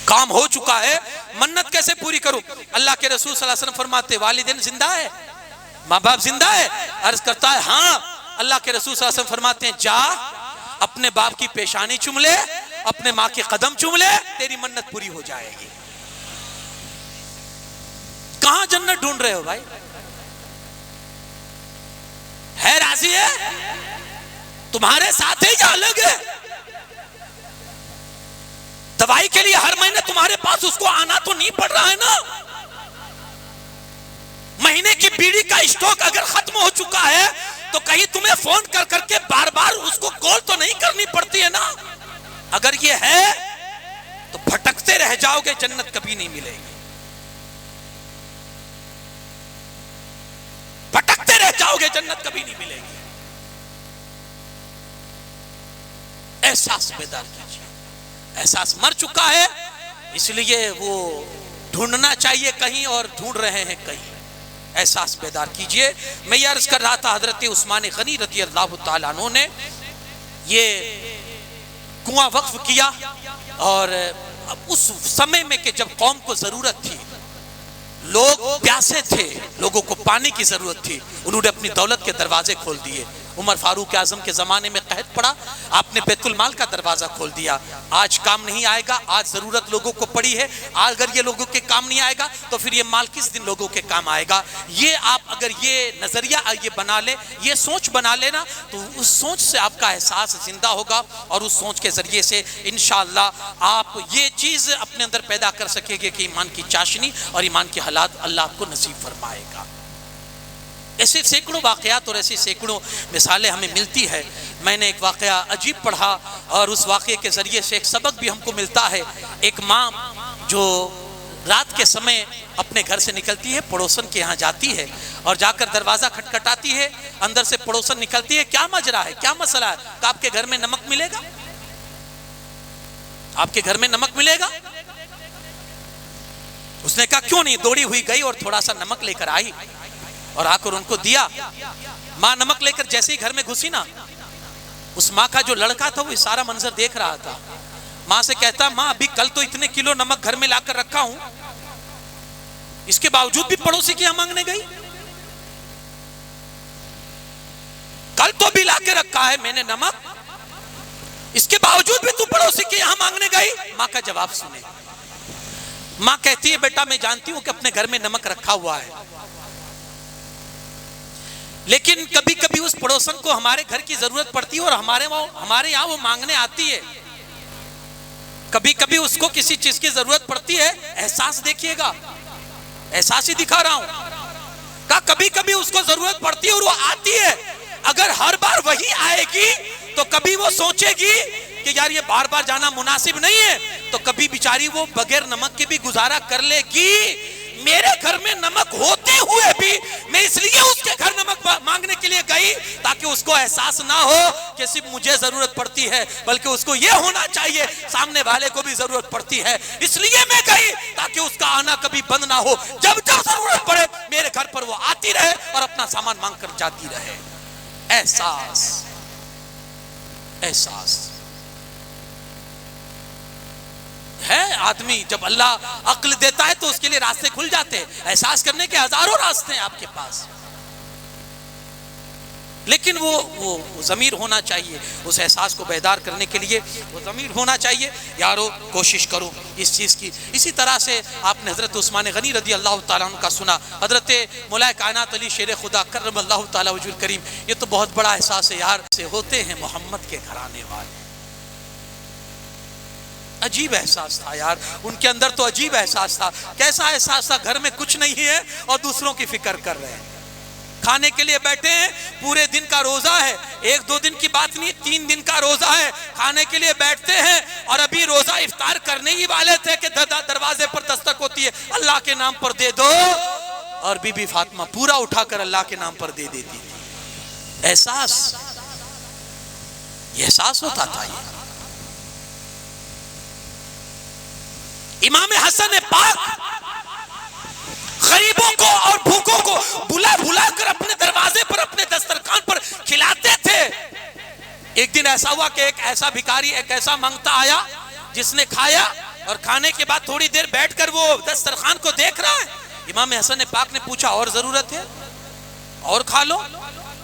काम हो चुका है, मन्नत कैसे पूरी करूं? अल्लाह के रसूल सल्लल्लाहु अलैहि वसल्लम फरमाते वालिदैन जिंदा है, माँ बाप जिंदा है? अर्ज करता है हाँ। अल्लाह के रसूल सल्लल्लाहु अलैहि वसल्लम फरमाते हैं जा अपने बाप की पेशानी चूम ले, अपने माँ के कदम चूम ले, तेरी मन्नत पूरी हो जाएगी। कहां जन्नत ढूंढ रहे हो भाई? है राजी है तुम्हारे साथ है या अलग है? दवाई के लिए हर महीने तुम्हारे पास उसको आना तो नहीं पड़ रहा है ना? महीने की बीड़ी का स्टॉक अगर खत्म हो चुका है तो कहीं तुम्हें फोन कर करके बार बार उसको कॉल तो नहीं करनी पड़ती है ना? अगर ये है तो भटकते रह जाओगे, जन्नत कभी नहीं मिलेगी। भटकते रह जाओगे, जन्नत कभी नहीं मिलेगी। एहसास बेदार कीजिए। एहसास मर चुका है, इसलिए वो ढूंढना चाहिए कहीं और ढूंढ रहे हैं कहीं। एहसास बेदार कीजिए। मैं ये अर्ज कर रहा था, हजरत उस्मान गनी रज़ी अल्लाह तआला अन्हु ने ये कुआं वक्फ किया, और उस समय में कि जब कौम को जरूरत थी, लोग प्यासे थे, लोगों को पानी की जरूरत थी, उन्होंने अपनी दौलत के दरवाजे खोल दिए। उमर फारूक आजम के जमाने में कहत पड़ा, आपने बैतुल माल का दरवाजा खोल दिया। आज काम नहीं आएगा, आज जरूरत लोगों को पड़ी है, अगर ये लोगों के काम नहीं आएगा तो फिर ये माल किस दिन लोगों के काम आएगा? ये आप अगर ये नजरिया ये बना ले, ये सोच बना लेना, तो उस सोच से आपका एहसास जिंदा होगा, और उस सोच के जरिए से इंशाअल्लाह आप ये चीज अपने अंदर पैदा कर सकेंगे कि ईमान की चाशनी और ईमान की हालात अल्लाह आपको नसीब फरमाएगा। ऐसे सैकड़ों वाकयात और ऐसी सैकड़ों मिसालें हमें मिलती है। मैंने एक वाकया अजीब पढ़ा, और उस वाकये के जरिए से एक सबक भी हमको मिलता है। एक माँ जो रात के समय अपने घर से निकलती है, पड़ोसन के यहाँ जाती है, और जाकर दरवाजा खटखटाती है। अंदर से पड़ोसन निकलती है, क्या मजरा है, क्या मसला है? कि आपके घर में नमक मिलेगा? आपके घर में नमक मिलेगा? उसने कहा क्यों नहीं। दौड़ी हुई गई और थोड़ा सा नमक लेकर आई और आकर उनको दिया। माँ नमक लेकर जैसे ही घर में घुसी ना, उस माँ का जो लड़का था वो सारा मंजर देख रहा था। माँ से कहता, माँ अभी कल तो इतने किलो नमक घर में लाकर रखा हूं, इसके बावजूद भी पड़ोसी के यहां मांगने गई? कल तो भी लाके रखा है मैंने नमक, इसके बावजूद भी तू पड़ोसी के यहां मांगने गई? माँ का जवाब सुने। माँ कहती है, बेटा मैं जानती हूं कि अपने घर में नमक रखा हुआ है, लेकिन कभी कभी उस पड़ोसन को हमारे घर की जरूरत पड़ती है और हमारे यहाँ वो मांगने आती है। कभी कभी उसको किसी चीज की जरूरत पड़ती है। एहसास देखिएगा, एहसास ही दिखा रहा हूं। का कभी कभी उसको जरूरत पड़ती है और वो आती है। अगर हर बार वही आएगी तो कभी वो सोचेगी कि यार ये बार बार जाना मुनासिब नहीं है, तो कभी बेचारी वो बगैर नमक के भी गुजारा कर लेगी। मेरे घर में नमक होते हुए भी मैं इसलिए उसके घर नमक मांगने के लिए गई ताकि उसको एहसास ना हो कि सिर्फ मुझे जरूरत पड़ती है, बल्कि उसको यह होना चाहिए सामने वाले को भी जरूरत पड़ती है। इसलिए मैं गई ताकि उसका आना कभी बंद ना हो। जब जब जरूरत पड़े मेरे घर पर वो आती रहे और अपना सामान मांग कर जाती रहे। एहसास, एहसास है। आदमी जब अल्लाह अक्ल देता है तो उसके लिए रास्ते खुल जाते हैं। एहसास करने के हजारों रास्ते हैं आपके पास, लेकिन वो ज़मीर होना चाहिए। उस एहसास को बेदार करने के लिए वो ज़मीर होना चाहिए। यारो कोशिश करो इस चीज़ की। इसी तरह से आपने हज़रत उस्मान गनी रज़ी अल्लाह तआला अन्हु का सुना। हज़रत मौला कायनात अली शेर खुदा करमल्लाहु तआला वजहुल करीम, ये तो बहुत बड़ा एहसास है यार। से होते हैं मोहम्मद के घराने वाले। अजीब एहसास था यार उनके अंदर, तो अजीब एहसास था। कैसा एहसास था? घर में कुछ नहीं है और दूसरों की फिक्र कर रहे हैं। खाने के लिए बैठे हैं, पूरे दिन का रोजा है, 1-2 दिन की बात नहीं, 3 दिन का रोजा है। खाने के लिए बैठते हैं और अभी रोजा इफ्तार करने ही वाले थे कि दरवाजे पर दस्तक होती है, अल्लाह के नाम पर दे दो, और बीबी फातिमा पूरा उठाकर अल्लाह के नाम पर दे देती थी। एहसास, ये एहसास होता था। ये इमाम हसन पाक गरीबों को और भूखों को बुला बुला कर अपने दरवाजे पर, अपने दस्तरखान पर खिलाते थे। एक दिन ऐसा हुआ कि एक ऐसा भिखारी, एक ऐसा मांगता आया जिसने खाया और खाने के बाद थोड़ी देर बैठकर वो दस्तरखान को देख रहा है। इमाम हसन पाक ने पूछा और जरूरत है, और खा लो,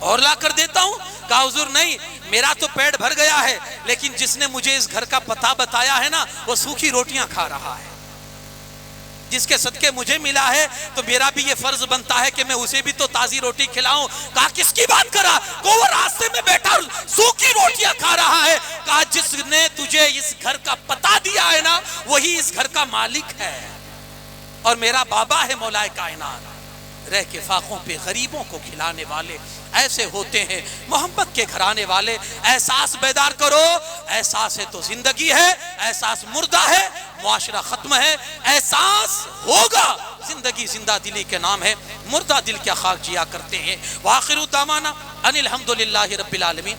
और ला कर देता हूं। कहा हुजूर नहीं, मेरा तो पेट भर गया है, लेकिन जिसने मुझे इस घर का पता बताया है ना, वो सूखी रोटियां खा रहा है, जिसके सदके मुझे मिला है, तो मेरा भी ये फर्ज बनता है कि मैं उसे भी तो ताजी रोटी खिलाऊं। कहा किसकी बात करा? को वो रास्ते में बैठा सूखी रोटियां खा रहा है। कहा जिसने तुझे इस घर का पता दिया है ना, वही इस घर का मालिक है, और मेरा बाबा है मौलाए कायनात। रह के फाकों पे गरीबों को खिलाने वाले ऐसे होते हैं मोहब्बत के घराने वाले। एहसास बेदार करो, एहसास है तो जिंदगी है, एहसास मुर्दा है, मुआशरा खत्म है। एहसास होगा, जिंदगी जिंदा दिली के नाम है, मुर्दा दिल क्या खाक जिया करते हैं। वाखिरु दामाना अनिल हम्दुलिल्लाहि रब्बिल आलमीन।